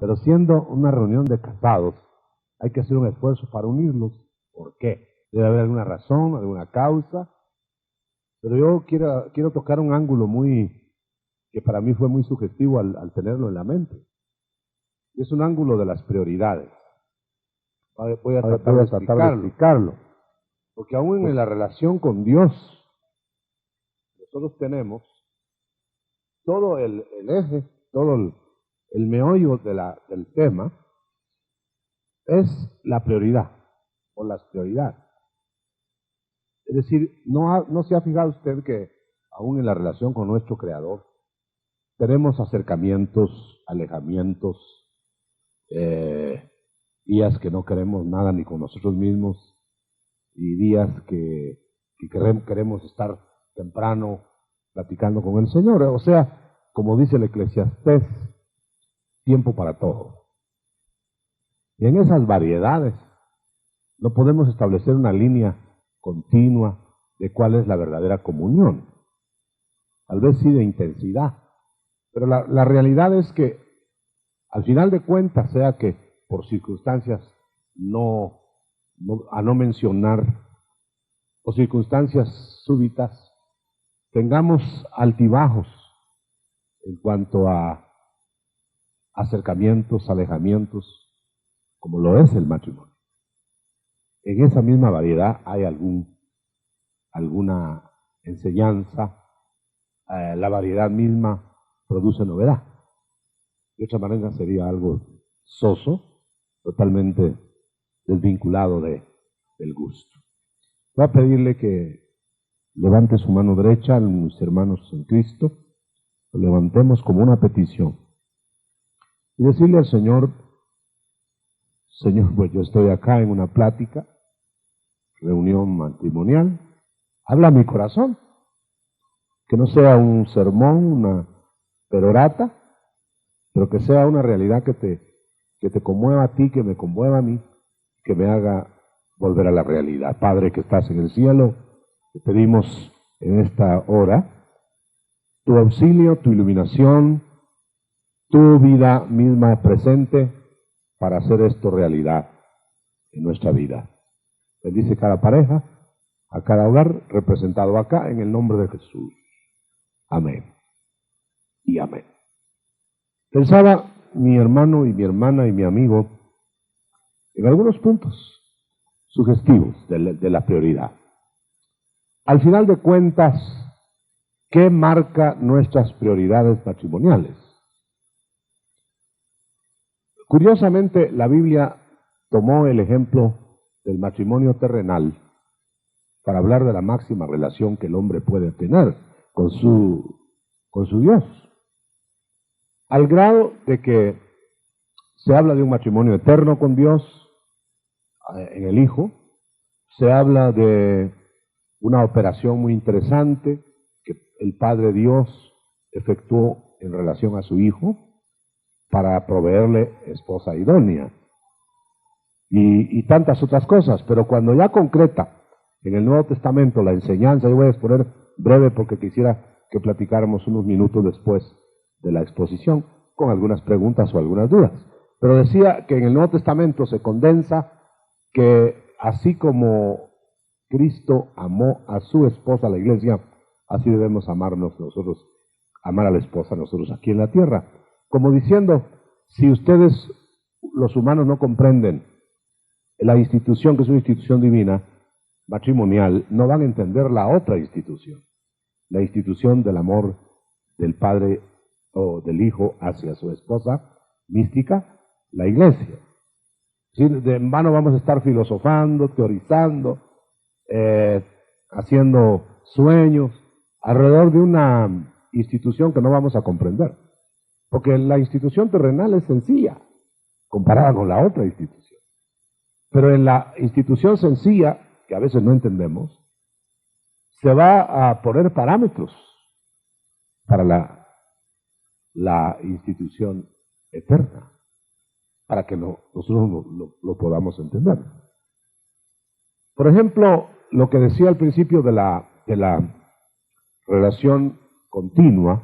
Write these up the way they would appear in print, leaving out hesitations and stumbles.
Pero siendo una reunión de casados, hay que hacer un esfuerzo para unirlos. ¿Por qué? Debe haber alguna razón, alguna causa. Pero yo quiero tocar un ángulo que para mí fue muy sugestivo al tenerlo en la mente. Y es un ángulo de las prioridades. Voy a tratar de explicarlo. Porque aún en la relación con Dios, nosotros tenemos todo el eje, todo el meollo del tema, es la prioridad o las prioridades. Es decir, no se ha fijado usted que aún en la relación con nuestro Creador tenemos acercamientos, alejamientos, días que no queremos nada ni con nosotros mismos y días que queremos estar temprano platicando con el Señor. O sea, como dice el Eclesiastés, tiempo para todo. Y en esas variedades no podemos establecer una línea continua de cuál es la verdadera comunión. Tal vez sí de intensidad, pero la realidad es que al final de cuentas, sea que por circunstancias a no mencionar, o circunstancias súbitas, tengamos altibajos en cuanto a acercamientos, alejamientos, como lo es el matrimonio. En esa misma variedad hay alguna enseñanza, la variedad misma produce novedad. De otra manera sería algo soso, totalmente desvinculado del gusto. Voy a pedirle que levante su mano derecha, mis hermanos en Cristo, lo levantemos como una petición. Y decirle al Señor, Señor, pues yo estoy acá en una plática, reunión matrimonial, habla a mi corazón, que no sea un sermón, una perorata, pero que sea una realidad que te conmueva a ti, que me conmueva a mí, que me haga volver a la realidad. Padre que estás en el cielo, te pedimos en esta hora tu auxilio, tu iluminación, tu vida misma presente para hacer esto realidad en nuestra vida. Bendice cada pareja, a cada hogar representado acá en el nombre de Jesús. Amén y amén. Pensaba mi hermano y mi hermana y mi amigo en algunos puntos sugestivos de la prioridad. Al final de cuentas, ¿qué marca nuestras prioridades matrimoniales? Curiosamente, la Biblia tomó el ejemplo del matrimonio terrenal para hablar de la máxima relación que el hombre puede tener con su Dios. Al grado de que se habla de un matrimonio eterno con Dios en el Hijo, se habla de una operación muy interesante que el Padre Dios efectuó en relación a su Hijo para proveerle esposa idónea y tantas otras cosas, pero cuando ya concreta en el Nuevo Testamento la enseñanza, yo voy a exponer breve porque quisiera que platicáramos unos minutos después de la exposición con algunas preguntas o algunas dudas, pero decía que en el Nuevo Testamento se condensa que así como Cristo amó a su esposa, la iglesia, así debemos amarnos nosotros, amar a la esposa nosotros aquí en la tierra. Como diciendo, si ustedes, los humanos, no comprenden la institución, que es una institución divina, matrimonial, no van a entender la otra institución, la institución del amor del Padre o del Hijo hacia su esposa mística, la iglesia. ¿Sí? En vano vamos a estar filosofando, teorizando, haciendo sueños alrededor de una institución que no vamos a comprender. Porque la institución terrenal es sencilla comparada con la otra institución. Pero en la institución sencilla, que a veces no entendemos, se va a poner parámetros para la institución eterna, para que nosotros lo podamos entender. Por ejemplo, lo que decía al principio de la relación continua,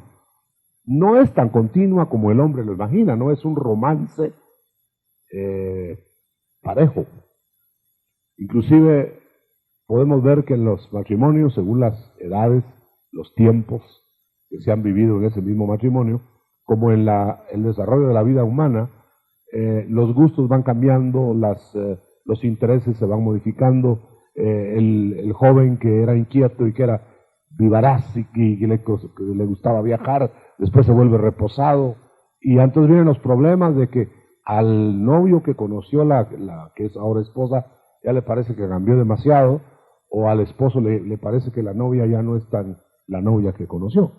no es tan continua como el hombre lo imagina, no es un romance parejo. Inclusive podemos ver que en los matrimonios, según las edades, los tiempos que se han vivido en ese mismo matrimonio, como en el desarrollo de la vida humana, los gustos van cambiando, los intereses se van modificando. El joven que era inquieto y que era vivaraz y que le gustaba viajar, después se vuelve reposado, y entonces vienen los problemas de que al novio que conoció la que es ahora esposa ya le parece que cambió demasiado, o al esposo le parece que la novia ya no es tan la novia que conoció,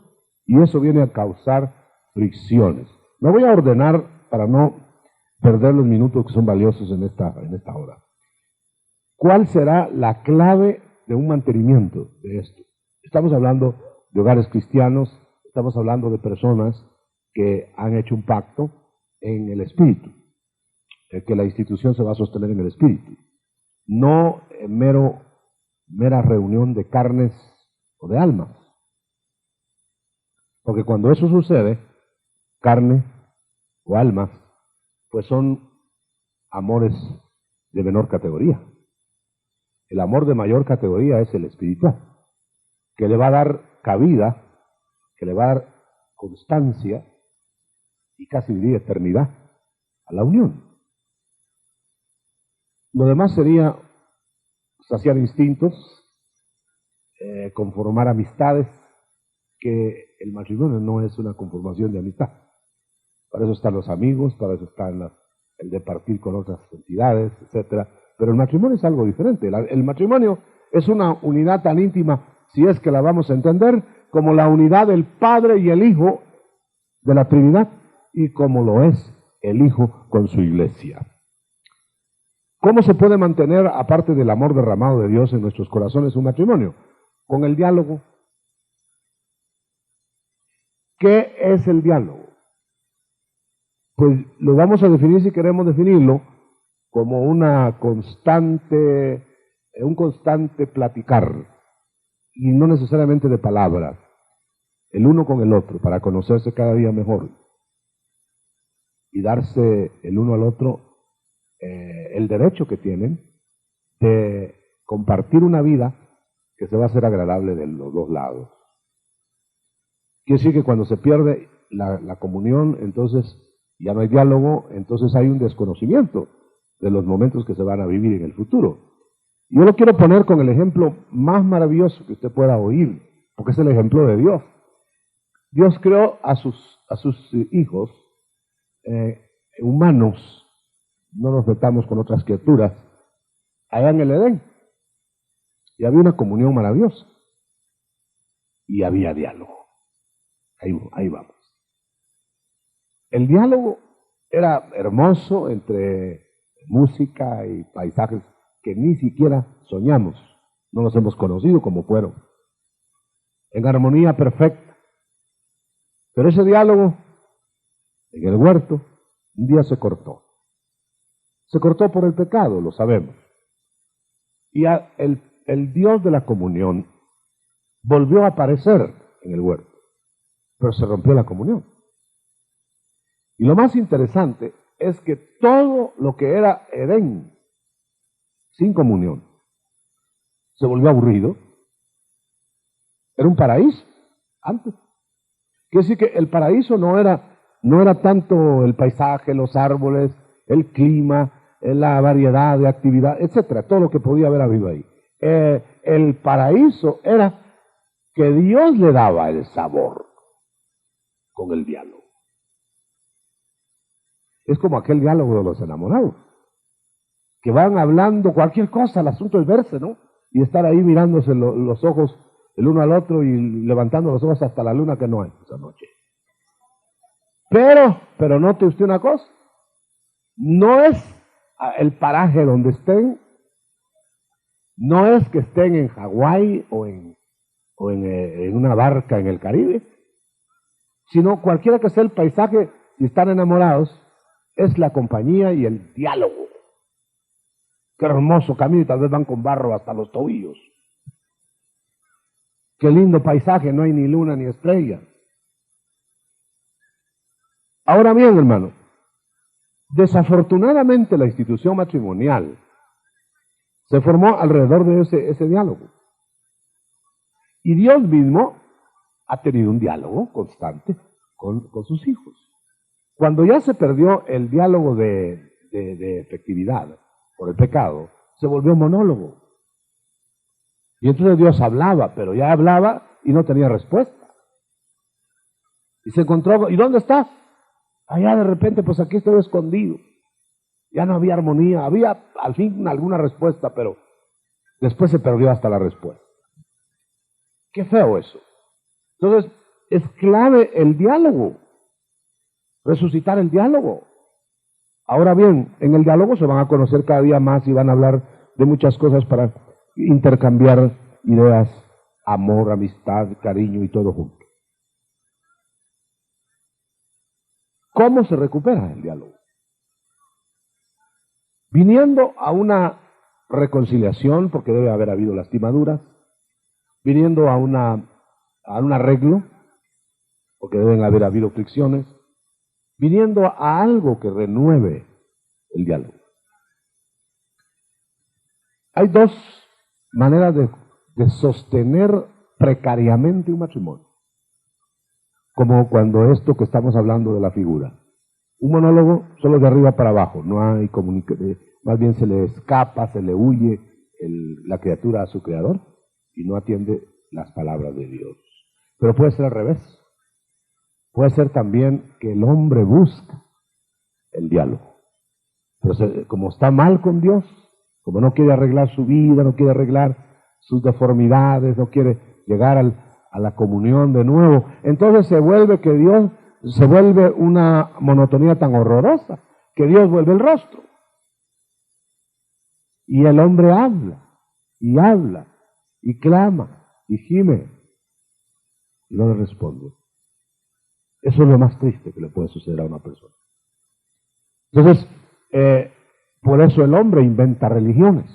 y eso viene a causar fricciones. Me voy a ordenar para no perder los minutos que son valiosos en esta hora. ¿Cuál será la clave de un mantenimiento de esto? Estamos hablando de hogares cristianos, estamos hablando de personas que han hecho un pacto en el espíritu, que la institución se va a sostener en el espíritu, no en mera reunión de carnes o de almas. Porque cuando eso sucede, carne o almas, pues son amores de menor categoría. El amor de mayor categoría es el espiritual, que le va a dar cabida, que le va a dar constancia y casi diría eternidad a la unión. Lo demás sería saciar instintos, conformar amistades, que el matrimonio no es una conformación de amistad. Para eso están los amigos, para eso está el de partir con otras entidades, etcétera. Pero el matrimonio es algo diferente. El matrimonio es una unidad tan íntima, si es que la vamos a entender, como la unidad del Padre y el Hijo de la Trinidad, y como lo es el Hijo con su iglesia. ¿Cómo se puede mantener, aparte del amor derramado de Dios en nuestros corazones, un matrimonio? Con el diálogo. ¿Qué es el diálogo? Pues lo vamos a definir, si queremos definirlo, como un constante platicar, y no necesariamente de palabras, el uno con el otro, para conocerse cada día mejor y darse el uno al otro el derecho que tienen de compartir una vida que se va a hacer agradable de los dos lados. Quiere decir que cuando se pierde la comunión, entonces ya no hay diálogo, entonces hay un desconocimiento de los momentos que se van a vivir en el futuro. Yo lo quiero poner con el ejemplo más maravilloso que usted pueda oír, porque es el ejemplo de Dios. Dios creó a sus hijos humanos, no nos metamos con otras criaturas, allá en el Edén. Y había una comunión maravillosa. Y había diálogo. Ahí vamos. El diálogo era hermoso entre música y paisajes que ni siquiera soñamos, no los hemos conocido como fueron, en armonía perfecta. Pero ese diálogo en el huerto un día se cortó. Se cortó por el pecado, lo sabemos. Y el Dios de la comunión volvió a aparecer en el huerto, pero se rompió la comunión. Y lo más interesante es que todo lo que era Edén, sin comunión, se volvió aburrido. Era un paraíso antes. Quiere decir que el paraíso no era tanto el paisaje, los árboles, el clima, la variedad de actividad, etcétera, todo lo que podía haber habido ahí. El paraíso era que Dios le daba el sabor con el diálogo. Es como aquel diálogo de los enamorados, que van hablando cualquier cosa, el asunto es verse, ¿no? Y estar ahí mirándose los ojos el uno al otro y levantando los ojos hasta la luna que no hay esa noche. Pero note usted una cosa, no es el paraje donde estén, no es que estén en Hawái o en una barca en el Caribe, sino cualquiera que sea el paisaje, si están enamorados, es la compañía y el diálogo. Qué hermoso camino, y tal vez van con barro hasta los tobillos. Qué lindo paisaje, no hay ni luna ni estrella. Ahora bien, hermano, desafortunadamente la institución matrimonial se formó alrededor de ese diálogo. Y Dios mismo ha tenido un diálogo constante con sus hijos. Cuando ya se perdió el diálogo de efectividad por el pecado, se volvió monólogo. Y entonces Dios hablaba, pero ya hablaba y no tenía respuesta. Y se encontró, ¿y dónde estás? Allá de repente, pues aquí estoy escondido. Ya no había armonía, había al fin alguna respuesta, pero después se perdió hasta la respuesta. Qué feo eso. Entonces, es clave el diálogo, resucitar el diálogo. Ahora bien, en el diálogo se van a conocer cada día más y van a hablar de muchas cosas para intercambiar ideas, amor, amistad, cariño y todo junto. ¿Cómo se recupera el diálogo? Viniendo a una reconciliación, porque debe haber habido lastimaduras, viniendo a un arreglo, porque deben haber habido fricciones, viniendo a algo que renueve el diálogo. Hay dos maneras de sostener precariamente un matrimonio, como cuando esto que estamos hablando de la figura. Un monólogo solo de arriba para abajo, no hay comunicación, más bien se le escapa, se le huye la criatura a su creador y no atiende las palabras de Dios. Pero puede ser al revés. Puede ser también que el hombre busca el diálogo. Pero como está mal con Dios, como no quiere arreglar su vida, no quiere arreglar sus deformidades, no quiere llegar a la comunión de nuevo, entonces se vuelve una monotonía tan horrorosa que Dios vuelve el rostro. Y el hombre habla, y clama, y gime, y no le responde. Eso es lo más triste que le puede suceder a una persona. Entonces, por eso el hombre inventa religiones,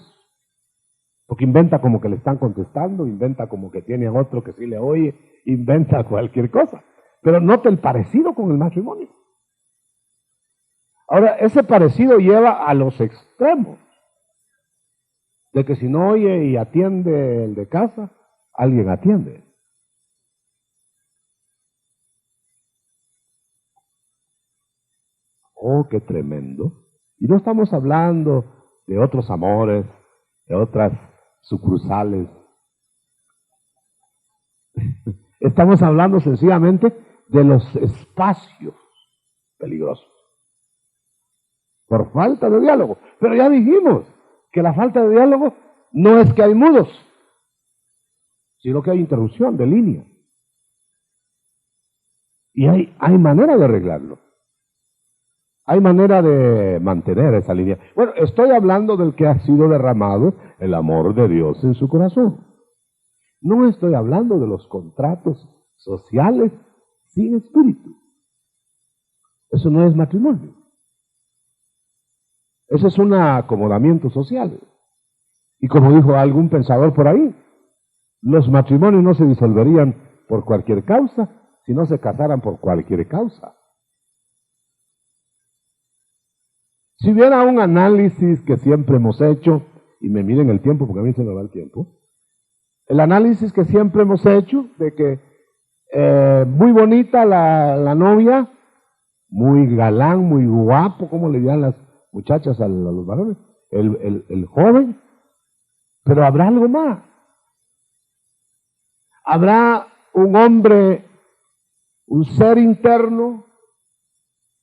porque inventa como que le están contestando, inventa como que tiene a otro que sí le oye, inventa cualquier cosa, pero nota el parecido con el matrimonio. Ahora, ese parecido lleva a los extremos, de que si no oye y atiende el de casa, alguien atiende. Oh, qué tremendo. Y no estamos hablando de otros amores, de otras sucursales. Estamos hablando sencillamente de los espacios peligrosos, por falta de diálogo. Pero ya dijimos que la falta de diálogo no es que hay mudos, sino que hay interrupción de línea. Y hay manera de arreglarlo. Hay manera de mantener esa línea. Bueno, estoy hablando del que ha sido derramado el amor de Dios en su corazón. No estoy hablando de los contratos sociales sin espíritu. Eso no es matrimonio. Eso es un acomodamiento social. Y como dijo algún pensador por ahí, los matrimonios no se disolverían por cualquier causa, si no se casaran por cualquier causa. Si hubiera un análisis que siempre hemos hecho, y me miren el tiempo porque a mí se me va el tiempo, el análisis que siempre hemos hecho de que muy bonita la novia, muy galán, muy guapo, como le dirán las muchachas a los varones, el joven, pero habrá algo más. Habrá un hombre, un ser interno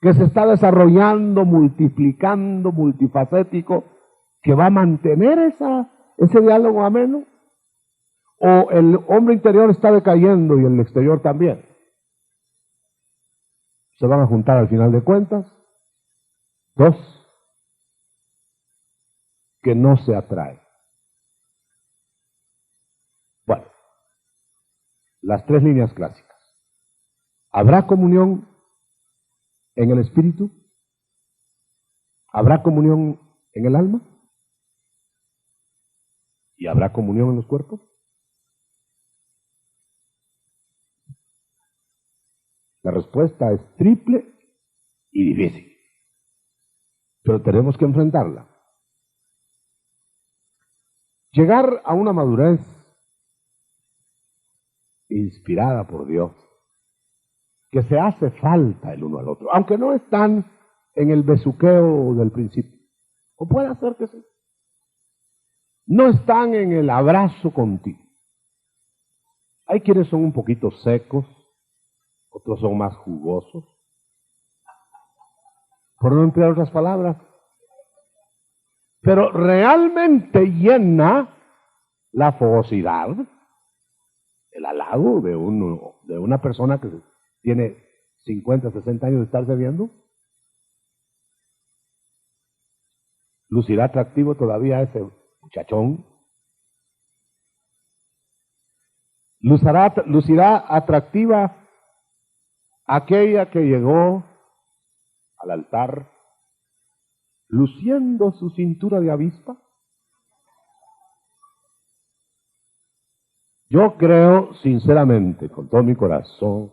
que se está desarrollando, multiplicando, multifacético, que va a mantener ese diálogo ameno, o el hombre interior está decayendo y el exterior también. Se van a juntar al final de cuentas dos que no se atraen. Bueno, las tres líneas clásicas. ¿Habrá comunión en el espíritu? ¿Habrá comunión en el alma? ¿Y habrá comunión en los cuerpos? La respuesta es triple y difícil, pero tenemos que enfrentarla. Llegar a una madurez inspirada por Dios, que se hace falta el uno al otro, aunque no están en el besuqueo del principio, o puede ser que sí, no están en el abrazo contigo. Hay quienes son un poquito secos, otros son más jugosos, por no emplear otras palabras, pero realmente llena la fogosidad, el halago de una persona que tiene 50, 60 años de estarse viendo. ¿Lucirá atractivo todavía ese muchachón? ¿Lucirá atractiva aquella que llegó al altar luciendo su cintura de avispa? Yo creo sinceramente, con todo mi corazón,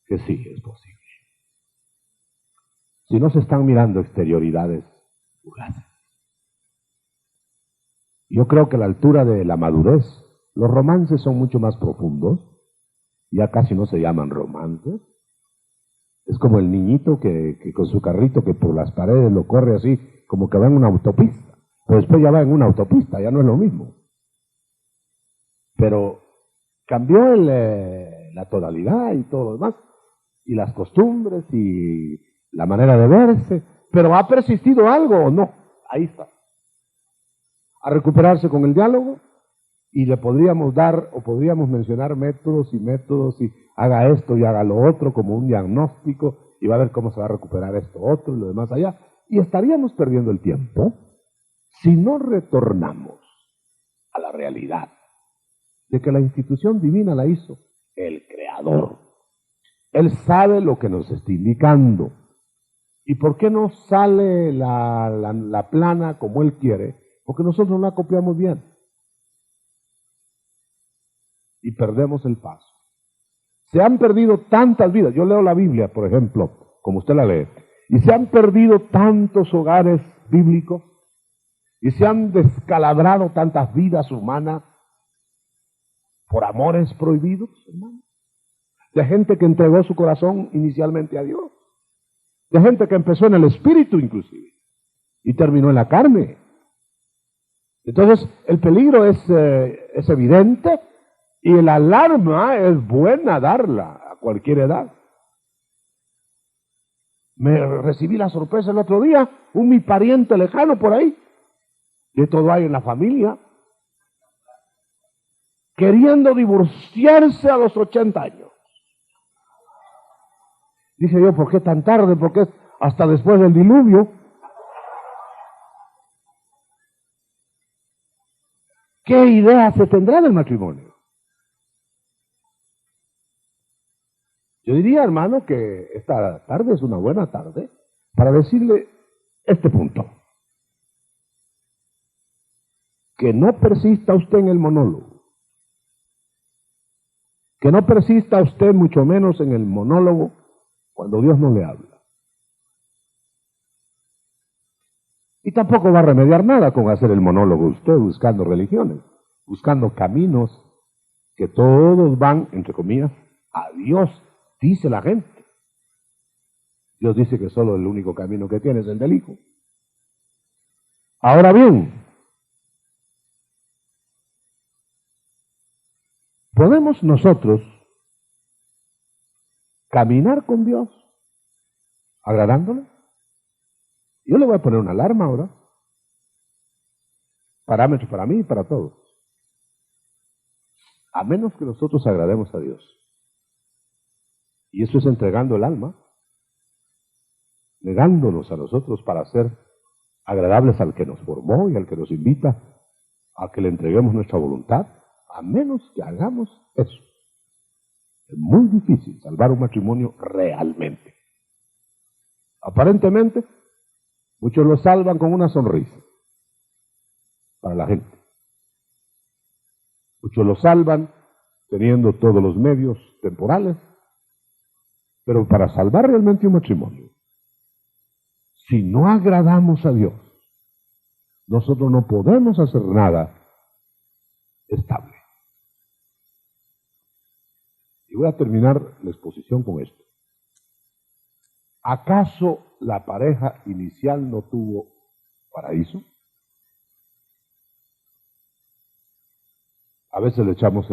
que sí es posible. Si no se están mirando exterioridades fugaces. Yo creo que a la altura de la madurez, los romances son mucho más profundos, ya casi no se llaman romances. Es como el niñito que con su carrito que por las paredes lo corre así, como que va en una autopista, pero después ya va en una autopista, ya no es lo mismo. Pero cambió la tonalidad y todo lo demás, y las costumbres y la manera de verse, pero ¿ha persistido algo o no? Ahí está. A recuperarse con el diálogo, y le podríamos dar o podríamos mencionar métodos y haga esto y haga lo otro como un diagnóstico, y va a ver cómo se va a recuperar esto otro y lo demás allá, y estaríamos perdiendo el tiempo si no retornamos a la realidad de que la institución divina la hizo el Creador. Él sabe lo que nos está indicando. ¿Y por qué no sale la plana como Él quiere? Porque nosotros no la copiamos bien. Y perdemos el paso. Se han perdido tantas vidas. Yo leo la Biblia, por ejemplo, como usted la lee, y se han perdido tantos hogares bíblicos, y se han descalabrado tantas vidas humanas por amores prohibidos, hermano. De gente que entregó su corazón inicialmente a Dios. De gente que empezó en el espíritu inclusive y terminó en la carne. Entonces el peligro es evidente, y el alarma es buena darla a cualquier edad. Recibí la sorpresa el otro día, mi pariente lejano por ahí, de todo hay en la familia, queriendo divorciarse a los 80 años. Dije yo, ¿por qué tan tarde? ¿Por qué hasta después del diluvio? ¿Qué idea se tendrá del matrimonio? Yo diría, hermano, que esta tarde es una buena tarde para decirle este punto. Que no persista usted en el monólogo. Que no persista usted mucho menos en el monólogo cuando Dios no le habla. Y tampoco va a remediar nada con hacer el monólogo usted buscando religiones, buscando caminos que todos van, entre comillas, a Dios, dice la gente. Dios dice que solo el único camino que tiene es el del Hijo. Ahora bien, ¿podemos nosotros caminar con Dios agradándole? Yo le voy a poner una alarma ahora. Parámetro para mí y para todos. A menos que nosotros agrademos a Dios. Y eso es entregando el alma, negándonos a nosotros para ser agradables al que nos formó y al que nos invita a que le entreguemos nuestra voluntad, a menos que hagamos eso. Es muy difícil salvar un matrimonio realmente. Aparentemente, muchos lo salvan con una sonrisa para la gente. Muchos lo salvan teniendo todos los medios temporales, pero para salvar realmente un matrimonio si no agradamos a Dios, nosotros no podemos hacer nada estable. Y voy a terminar la exposición con esto. ¿Acaso la pareja inicial no tuvo paraíso? A veces le echamos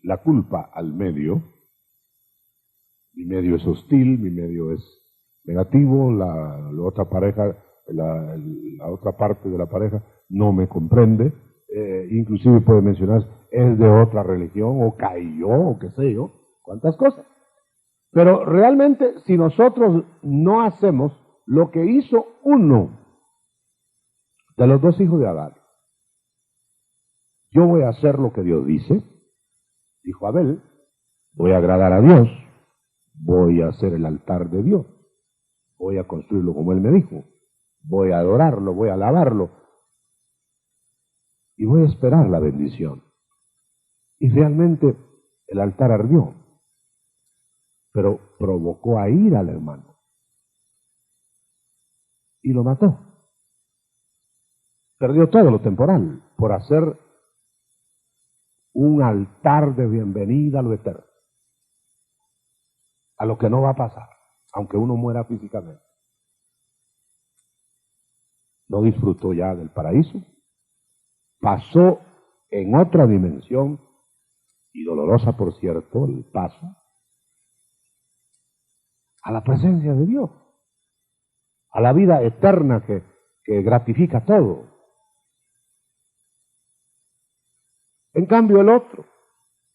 la culpa al medio. Mi medio es hostil, mi medio es negativo, la otra pareja, la otra parte de la pareja no me comprende. Inclusive puede mencionar, es de otra religión, o cayó, o qué sé yo, cuántas cosas. Pero realmente, si nosotros no hacemos lo que hizo uno de los dos hijos de Adán, yo voy a hacer lo que Dios dice, dijo Abel, voy a agradar a Dios, voy a hacer el altar de Dios, voy a construirlo como Él me dijo, voy a adorarlo, voy a alabarlo, y voy a esperar la bendición. Y realmente el altar ardió, pero provocó a ira al hermano y lo mató. Perdió todo lo temporal por hacer un altar de bienvenida a lo eterno, a lo que no va a pasar, aunque uno muera físicamente. No disfrutó ya del paraíso, pasó en otra dimensión, y dolorosa por cierto, el paso a la presencia de Dios, a la vida eterna que gratifica todo. En cambio el otro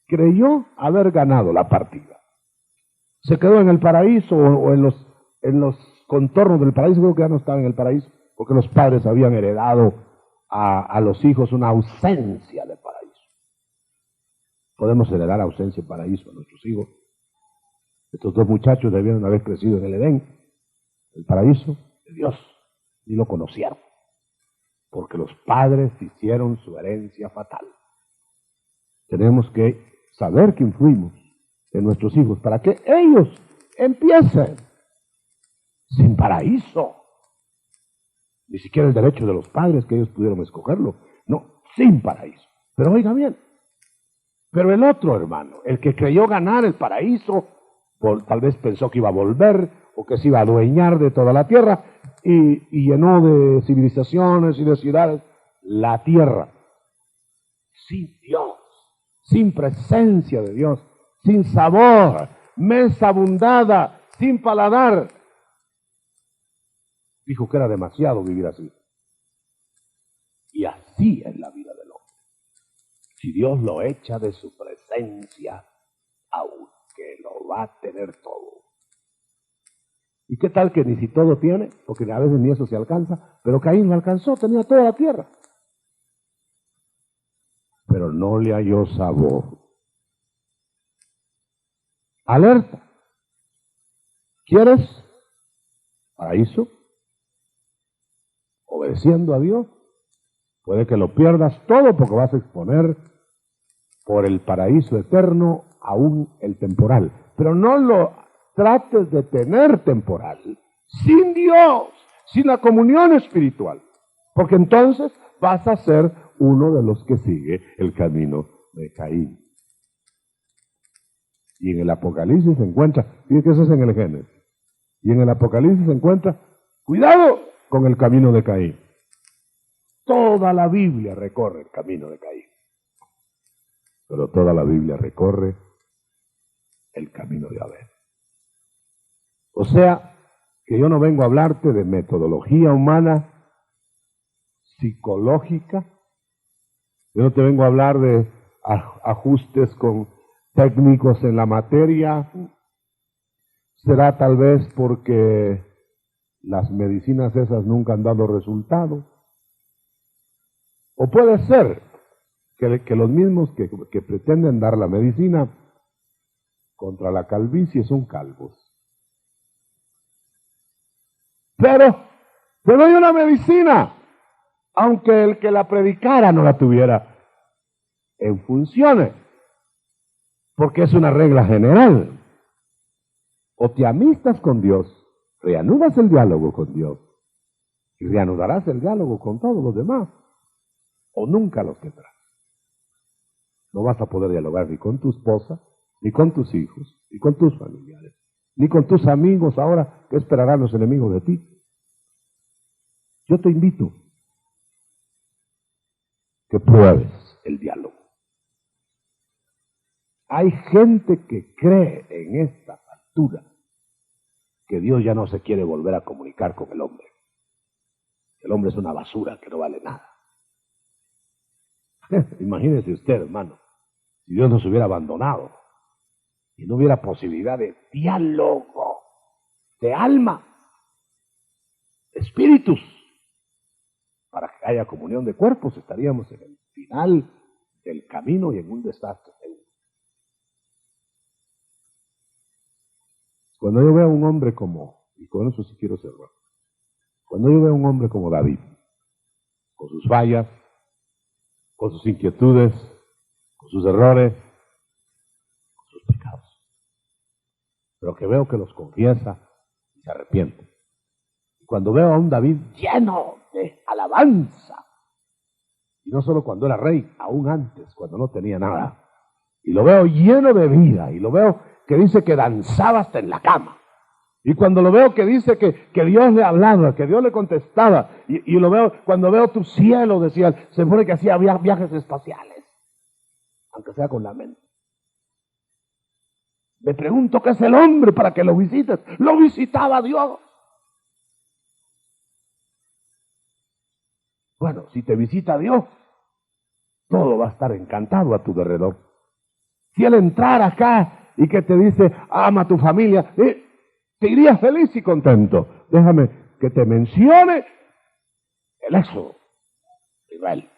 creyó haber ganado la partida. Se quedó en el paraíso o en los contornos del paraíso, creo que ya no estaba en el paraíso, porque los padres habían heredado a los hijos una ausencia de paraíso. Podemos heredar ausencia de paraíso a nuestros hijos. Estos dos muchachos debieron haber crecido en el Edén, el paraíso de Dios, y lo conocieron, porque los padres hicieron su herencia fatal. Tenemos que saber que influimos en nuestros hijos para que ellos empiecen sin paraíso. Ni siquiera el derecho de los padres que ellos pudieron escogerlo. No, sin paraíso. Pero oiga bien, pero el otro hermano, el que creyó ganar el paraíso, tal vez pensó que iba a volver o que se iba a adueñar de toda la tierra y llenó de civilizaciones y de ciudades la tierra. Sin Dios, sin presencia de Dios, sin sabor, mesa abundada, sin paladar. Dijo que era demasiado vivir así. Y así es la vida del hombre. Si Dios lo echa de su presencia, aunque lo va a tener todo. ¿Y qué tal que ni si todo tiene? Porque a veces ni eso se alcanza, pero Caín lo alcanzó, tenía toda la tierra. Pero no le halló sabor. Alerta. ¿Quieres paraíso? Obedeciendo a Dios, puede que lo pierdas todo porque vas a exponer por el paraíso eterno aún el temporal. Pero no lo trates de tener temporal sin Dios, sin la comunión espiritual, porque entonces vas a ser uno de los que sigue el camino de Caín. Y en el Apocalipsis se encuentra, fíjate que eso es en el Génesis, y en el Apocalipsis se encuentra, cuidado con el camino de Caín. Toda la Biblia recorre el camino de Caín, pero toda la Biblia recorre el camino de Abel. O sea, que yo no vengo a hablarte de metodología humana, psicológica, yo no te vengo a hablar de ajustes con técnicos en la materia. Será tal vez porque las medicinas esas nunca han dado resultado. O puede ser que los mismos que pretenden dar la medicina contra la calvicie son calvos. Pero te doy una medicina, aunque el que la predicara no la tuviera en funciones, porque es una regla general. O te amistas con Dios, reanudas el diálogo con Dios, y reanudarás el diálogo con todos los demás, o nunca los tendrás. No vas a poder dialogar ni con tu esposa, ni con tus hijos, ni con tus familiares, ni con tus amigos ahora. ¿Qué esperarán los enemigos de ti? Yo te invito que pruebes el diálogo. Hay gente que cree en esta altura que Dios ya no se quiere volver a comunicar con el hombre. El hombre es una basura que no vale nada. Imagínese usted, hermano, si Dios nos hubiera abandonado y no hubiera posibilidad de diálogo, de alma, de espíritus, para que haya comunión de cuerpos, estaríamos en el final del camino y en un desastre seguro. Cuando yo veo a un hombre como, y con eso sí quiero cerrar, cuando yo veo a un hombre como David, con sus fallas, con sus inquietudes, con sus errores, con sus pecados, pero que veo que los confiesa y se arrepiente. Cuando veo a un David lleno de alabanza, y no solo cuando era rey, aún antes, cuando no tenía nada, y lo veo lleno de vida, y lo veo que dice que danzaba hasta en la cama, y cuando lo veo que dice que Dios le hablaba, que Dios le contestaba, y lo veo, cuando veo tu cielo, decía, se supone que hacía viajes espaciales, aunque sea con la mente. Me pregunto qué es el hombre para que lo visites. Lo visitaba Dios. Bueno, si te visita Dios, todo va a estar encantado a tu alrededor. Si Él entrara acá y que te dice, ama a tu familia, te irías feliz y contento. Déjame que te mencione el éxodo de Israel.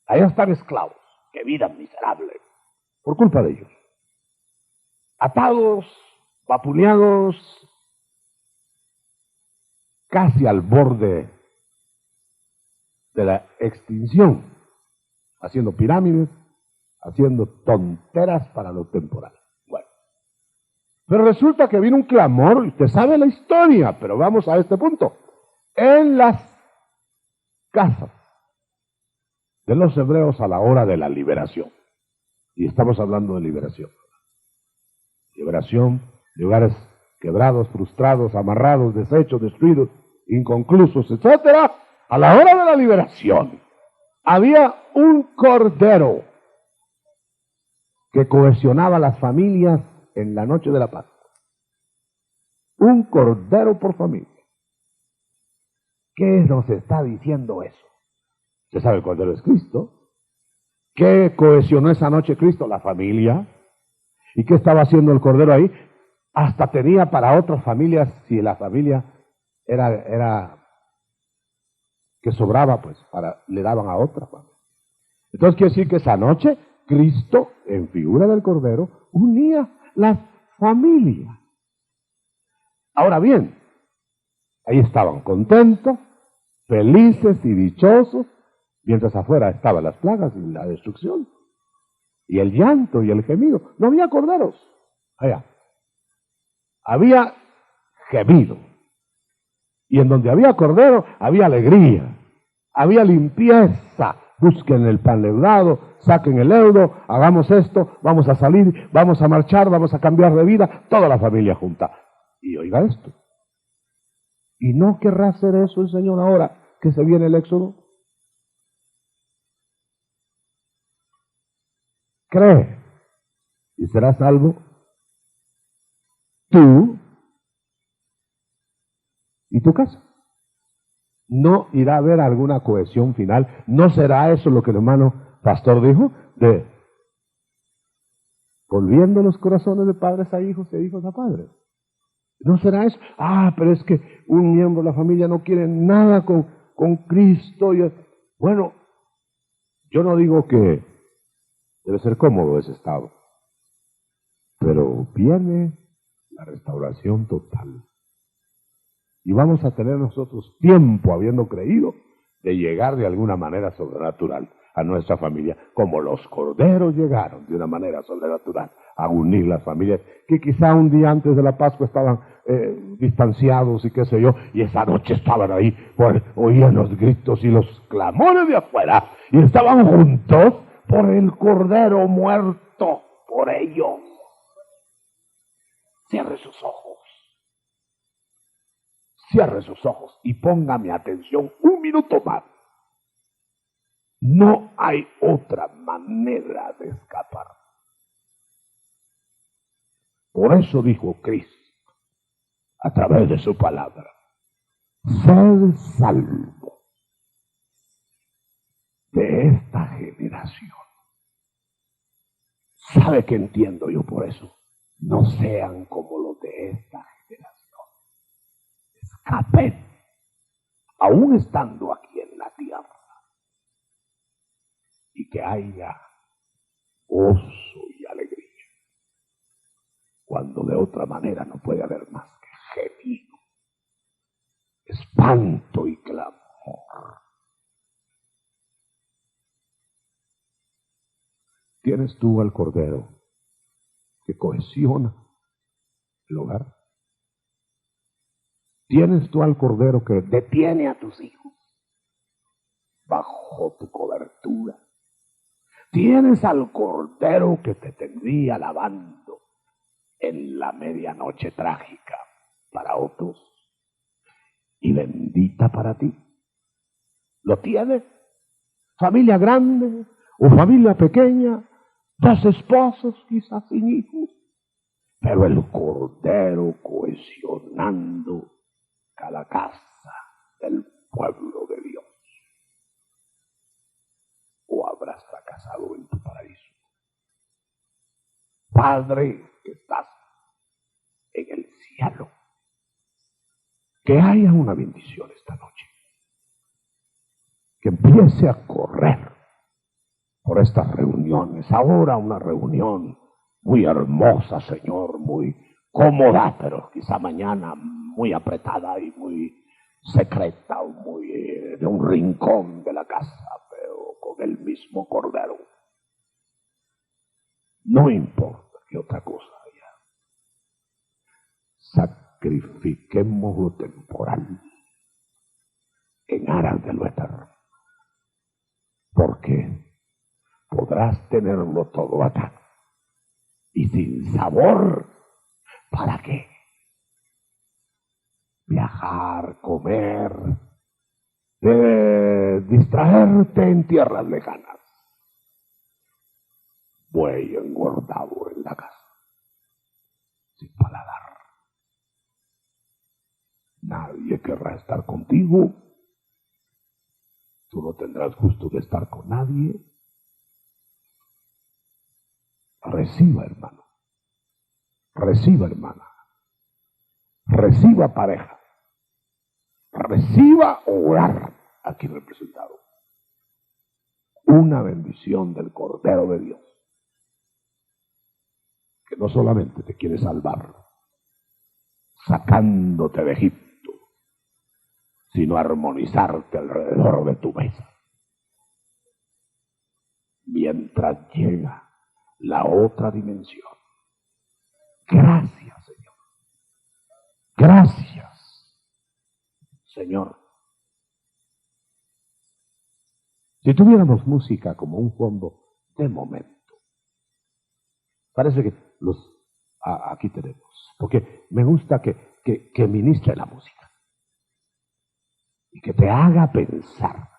Allá están esclavos, qué vida miserable, por culpa de ellos. Atados, vapuleados, casi al borde de la extinción, haciendo pirámides, haciendo tonteras para lo temporal. Bueno, pero resulta que vino un clamor, y usted sabe la historia, pero vamos a este punto. En las casas de los hebreos a la hora de la liberación, y estamos hablando de liberación de hogares quebrados, frustrados, amarrados, deshechos, destruidos, inconclusos, etcétera. A la hora de la liberación había un cordero que cohesionaba las familias en la noche de la Pascua. Un cordero por familia. ¿Qué nos está diciendo eso? Usted sabe el cordero es Cristo. ¿Qué cohesionó esa noche Cristo? La familia. ¿Y qué estaba haciendo el cordero ahí? Hasta tenía para otras familias, si la familia era que sobraba, pues le daban a otra familia. Entonces quiere decir que esa noche Cristo, en figura del cordero, unía las familias. Ahora bien, ahí estaban contentos, felices y dichosos, mientras afuera estaban las plagas y la destrucción, y el llanto y el gemido. No había corderos allá. Había gemido. Y en donde había cordero, había alegría, había limpieza. Busquen el pan leudado, saquen el eudo, hagamos esto, vamos a salir, vamos a marchar, vamos a cambiar de vida, toda la familia junta. Y oiga esto. ¿Y no querrá hacer eso el Señor ahora que se viene el éxodo? Cree y serás salvo tú y tu casa. No irá a haber alguna cohesión final. ¿No será eso lo que el hermano pastor dijo? De volviendo los corazones de padres a hijos e hijos a padres. ¿No será eso? Pero es que un miembro de la familia no quiere nada con Cristo. Bueno, yo no digo que debe ser cómodo ese estado, pero viene la restauración total. Y vamos a tener nosotros tiempo, habiendo creído, de llegar de alguna manera sobrenatural a nuestra familia, como los corderos llegaron de una manera sobrenatural a unir las familias, que quizá un día antes de la Pascua estaban distanciados y qué sé yo, y esa noche estaban ahí, oían los gritos y los clamores de afuera, y estaban juntos por el Cordero muerto por ellos. Cierre sus ojos. Cierre sus ojos y póngame atención un minuto más. No hay otra manera de escapar. Por eso dijo Cristo a través de su palabra: sed salvo de esta generación. ¿Sabe qué entiendo yo por eso? No sean como los de esta generación. Escapen, aún estando aquí en la tierra, y que haya gozo y alegría, cuando de otra manera no puede haber más que gemido, espanto y clamor. ¿Tienes tú al Cordero que cohesiona el hogar? ¿Tienes tú al Cordero que detiene a tus hijos bajo tu cobertura? ¿Tienes al Cordero que te tendría lavando en la medianoche trágica para otros y bendita para ti? ¿Lo tienes? ¿Familia grande o familia pequeña? ¿Dos esposos quizás sin hijos? Pero el Cordero cohesionando cada casa del pueblo de Dios. ¿O habrás fracasado en tu paraíso? Padre que estás en el cielo, que haya una bendición esta noche, que empiece a correr por estas reuniones. Ahora una reunión muy hermosa, Señor, muy cómoda, pero quizá mañana muy apretada y muy secreta, o muy de un rincón de la casa, pero con el mismo Cordero. No importa qué otra cosa haya. Sacrifiquemos lo temporal en aras de lo eterno, porque podrás tenerlo todo acá y sin sabor. ¿Para qué? Viajar, comer, distraerte en tierras lejanas. Buey engordado en la casa, sin paladar. Nadie querrá estar contigo. Tú no tendrás gusto de estar con nadie. Reciba, hermano. Reciba, hermana. Reciba, pareja. Reciba, hogar aquí representado. Una bendición del Cordero de Dios, que no solamente te quiere salvar sacándote de Egipto, sino armonizarte alrededor de tu mesa, mientras llega la otra dimensión. Gracias, Señor. Gracias, Señor. Si tuviéramos música como un fondo de momento, parece que aquí tenemos, porque me gusta que ministre la música y que te haga pensar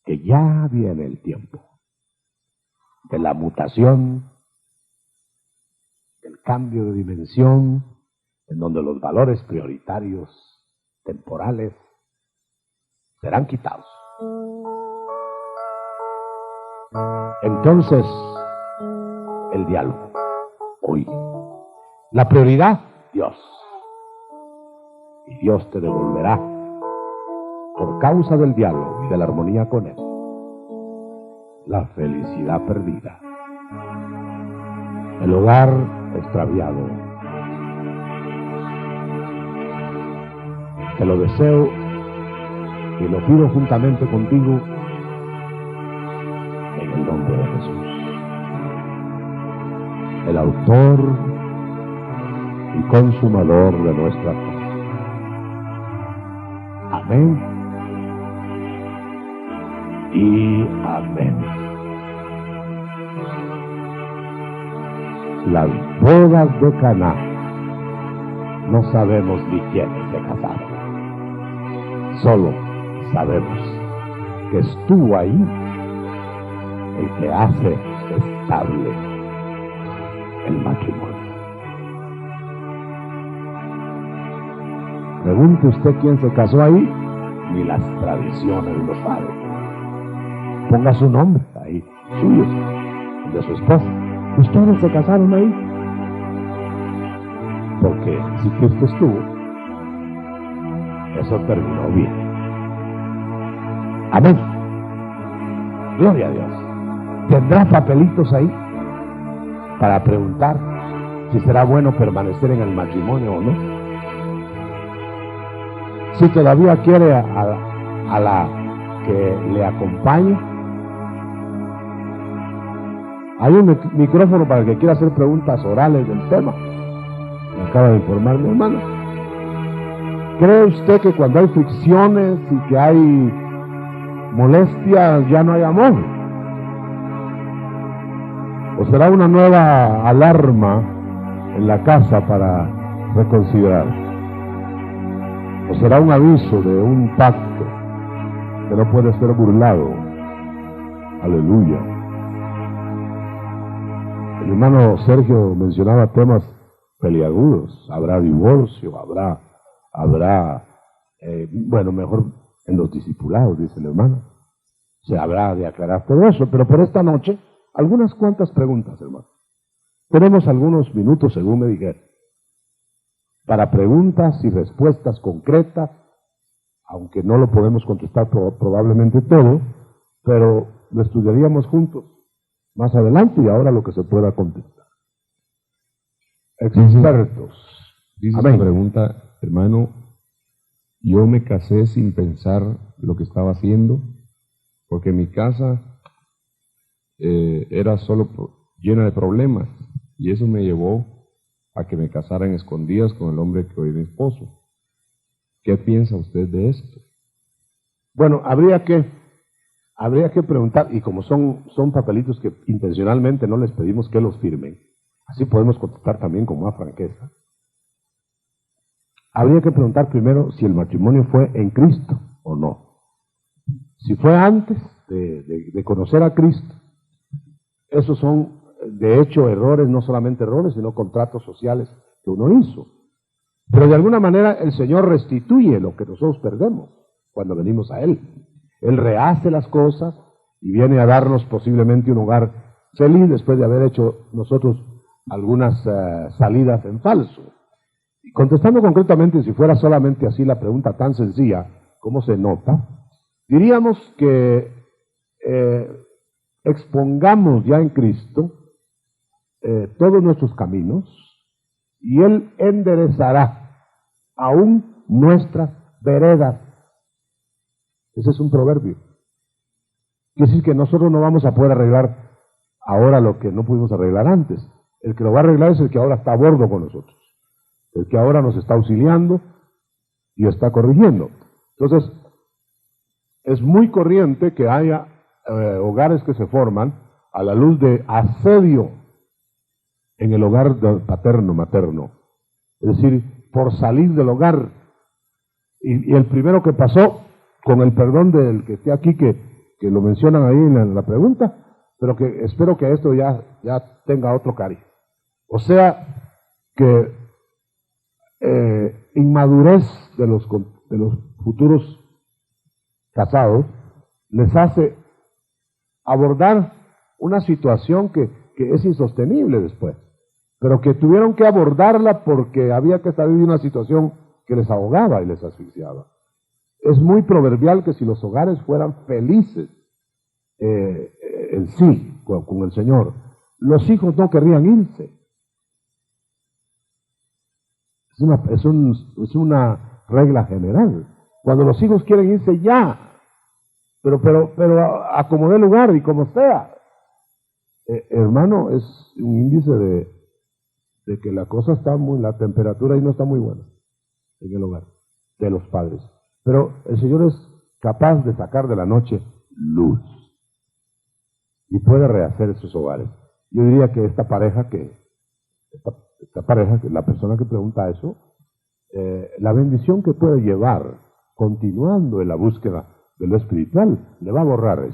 que ya viene el tiempo de la mutación, del cambio de dimensión, en donde los valores prioritarios temporales serán quitados. Entonces, el diálogo. Hoy, la prioridad, Dios. Y Dios te devolverá, por causa del diálogo y de la armonía con Él, la felicidad perdida, el hogar extraviado. Te lo deseo y lo pido juntamente contigo en el nombre de Jesús, el autor y consumador de nuestra fe. Amén y amén. Las bodas de Caná, no sabemos ni quiénes se casaron. Solo sabemos que estuvo ahí el que hace estable el matrimonio. Pregunte usted quién se casó ahí, ni las tradiciones lo saben. Ponga su nombre ahí, suyo, el de su esposa. ¿Ustedes se casaron ahí? Porque si Cristo estuvo, eso terminó bien. Amén. Gloria a Dios. ¿Tendrá papelitos ahí para preguntar si será bueno permanecer en el matrimonio o no? Si todavía quiere a la que le acompañe, hay un micrófono para el que quiera hacer preguntas orales del tema. Me acaba de informar mi hermana. ¿Cree usted que cuando hay fricciones y que hay molestias ya no hay amor? ¿O será una nueva alarma en la casa para reconsiderar? ¿O será un aviso de un pacto que no puede ser burlado? Aleluya. El hermano Sergio mencionaba temas peliagudos. Habrá divorcio, bueno, mejor en los discipulados, dice el hermano. Se habrá de aclarar todo eso, pero por esta noche, algunas cuantas preguntas, hermano. Tenemos algunos minutos, según me dijeron, para preguntas y respuestas concretas, aunque no lo podemos contestar probablemente todo, pero lo estudiaríamos juntos más adelante y ahora lo que se pueda contestar. Expertos. Dice esta pregunta, hermano, yo me casé sin pensar lo que estaba haciendo, porque mi casa era solo llena de problemas, y eso me llevó a que me casara en escondidas con el hombre que hoy es mi esposo. ¿Qué piensa usted de esto? Bueno, habría que preguntar, y como son papelitos que intencionalmente no les pedimos que los firmen, así podemos contestar también con más franqueza. Habría que preguntar primero si el matrimonio fue en Cristo o no. Si fue antes de conocer a Cristo, esos son de hecho errores, no solamente errores, sino contratos sociales que uno hizo. Pero de alguna manera el Señor restituye lo que nosotros perdemos cuando venimos a Él. Él rehace las cosas y viene a darnos posiblemente un hogar feliz después de haber hecho nosotros algunas salidas en falso. Y contestando concretamente, si fuera solamente así la pregunta tan sencilla, ¿cómo se nota? Diríamos que expongamos ya en Cristo todos nuestros caminos y Él enderezará aún nuestras veredas. Ese es un proverbio. Quiere decir que nosotros no vamos a poder arreglar ahora lo que no pudimos arreglar antes. El que lo va a arreglar es el que ahora está a bordo con nosotros, el que ahora nos está auxiliando y está corrigiendo. Entonces, es muy corriente que haya hogares que se forman a la luz de asedio en el hogar paterno-materno. Es decir, por salir del hogar. Y el primero que pasó, con el perdón del que esté aquí, que lo mencionan ahí en la pregunta, pero que espero que esto ya tenga otro cariz. O sea, que inmadurez de los futuros casados les hace abordar una situación que es insostenible después, pero que tuvieron que abordarla porque había que salir de una situación que les ahogaba y les asfixiaba. Es muy proverbial que si los hogares fueran felices en sí, con el Señor, los hijos no querrían irse. Es una regla general. Cuando los hijos quieren irse ya, pero acomodé lugar y como sea. Hermano, es un índice de que la cosa está la temperatura ahí no está muy buena en el hogar de los padres. Pero el Señor es capaz de sacar de la noche luz y puede rehacer sus hogares. Yo diría que esta pareja, la persona que pregunta eso, la bendición que puede llevar continuando en la búsqueda de lo espiritual, le va a borrar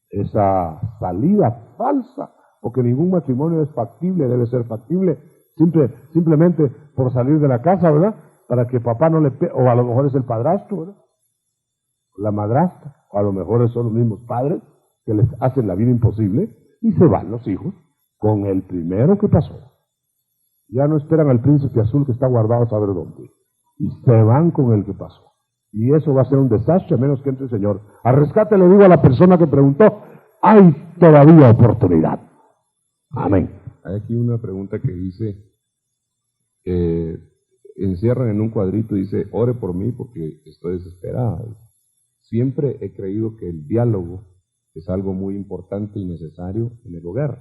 esa salida falsa, porque ningún matrimonio es factible, debe ser factible, simplemente por salir de la casa, ¿verdad? Para que papá no le o a lo mejor es el padrastro, ¿verdad? La madrastra, o a lo mejor son los mismos padres que les hacen la vida imposible, y se van los hijos con el primero que pasó. Ya no esperan al príncipe azul que está guardado a saber dónde, y se van con el que pasó. Y eso va a ser un desastre a menos que entre el Señor. Al rescate le digo a la persona que preguntó, hay todavía oportunidad. Amén. Hay aquí una pregunta que dice, encierran en un cuadrito, dice, ore por mí porque estoy desesperada. Siempre he creído que el diálogo es algo muy importante y necesario en el hogar.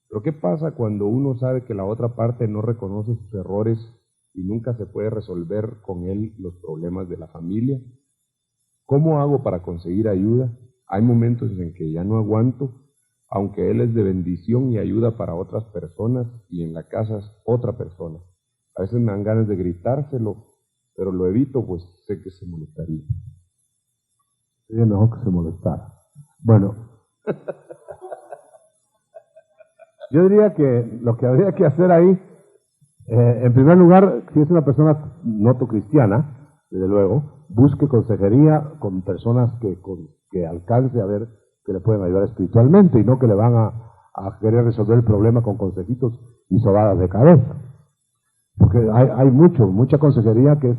Pero ¿qué pasa cuando uno sabe que la otra parte no reconoce sus errores y nunca se puede resolver con él los problemas de la familia? ¿Cómo hago para conseguir ayuda? Hay momentos en que ya no aguanto, aunque él es de bendición y ayuda para otras personas y en la casa es otra persona. A veces me dan ganas de gritárselo, pero lo evito, pues sé que se molestaría. Sería mejor que se molestara. Bueno, yo diría que lo que habría que hacer ahí, en primer lugar, si es una persona noto cristiana, desde luego, busque consejería con personas que alcance a ver que le pueden ayudar espiritualmente y no que le van a querer resolver el problema con consejitos y sobadas de cabeza. Porque hay mucha consejería que es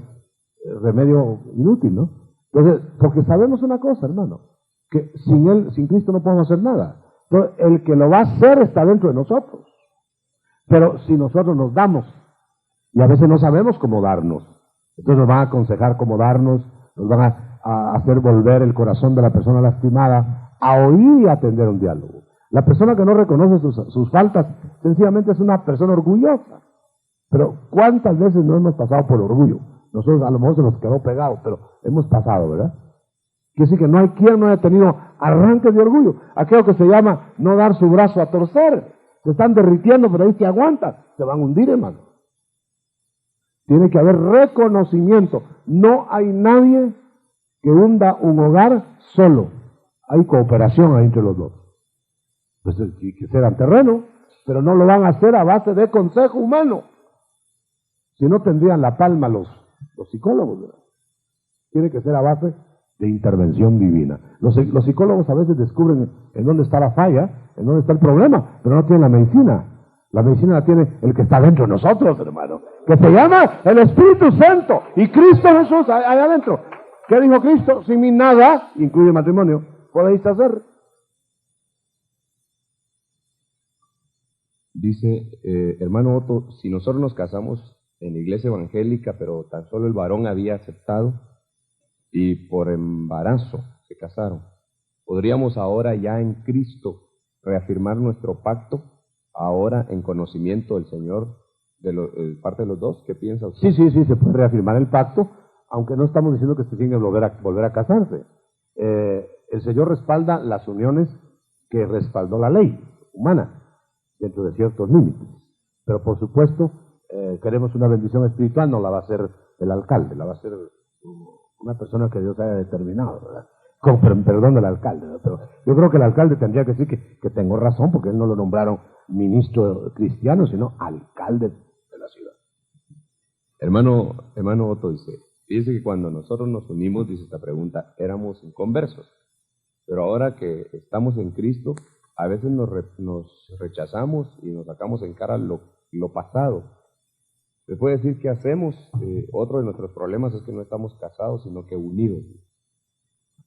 remedio inútil, ¿no? Entonces, porque sabemos una cosa, hermano, que sin Cristo no podemos hacer nada. Entonces, el que lo va a hacer está dentro de nosotros. Pero si nosotros nos damos, y a veces no sabemos cómo darnos, entonces nos van a aconsejar cómo darnos, nos van a hacer volver el corazón de la persona lastimada a oír y a atender un diálogo. La persona que no reconoce sus faltas, sencillamente es una persona orgullosa. Pero ¿cuántas veces no hemos pasado por orgullo? Nosotros a lo mejor se nos quedó pegado, pero hemos pasado, ¿verdad? Quiere decir que no hay quien no haya tenido arranques de orgullo. Aquello que se llama no dar su brazo a torcer. Se están derritiendo, pero ahí se aguantan. Se van a hundir, hermano. Tiene que haber reconocimiento. No hay nadie que hunda un hogar solo. Hay cooperación ahí entre los dos. Pues quisieran terreno, pero no lo van a hacer a base de consejo humano. Si no tendrían la palma los psicólogos, ¿verdad? Tiene que ser a base de intervención divina. Los psicólogos a veces descubren en dónde está la falla, en dónde está el problema, pero no tienen la medicina. La medicina la tiene el que está dentro de nosotros, hermano, que se llama el Espíritu Santo y Cristo Jesús allá adentro. ¿Qué dijo Cristo? Sin mí nada, incluye matrimonio, podéis hacer. Dice, hermano Otto, si nosotros nos casamos en la iglesia evangélica, pero tan solo el varón había aceptado y por embarazo se casaron, ¿podríamos ahora ya en Cristo reafirmar nuestro pacto, ahora en conocimiento del Señor, de parte de los dos? ¿Qué piensa usted? Sí, se puede reafirmar el pacto, aunque no estamos diciendo que se tiene que volver a casarse. El Señor respalda las uniones que respaldó la ley humana, dentro de ciertos límites. Pero por supuesto, queremos una bendición espiritual, no la va a hacer el alcalde, la va a hacer una persona que Dios haya determinado, ¿verdad? Con perdón del alcalde, ¿no? Pero yo creo que el alcalde tendría que decir que tengo razón, porque él no lo nombraron ministro cristiano, sino alcalde de la ciudad. Hermano Otto dice, fíjese que cuando nosotros nos unimos, dice esta pregunta, éramos inconversos, pero ahora que estamos en Cristo, a veces nos rechazamos y nos sacamos en cara lo pasado. ¿Se puede decir qué hacemos? Otro de nuestros problemas es que no estamos casados, sino que unidos.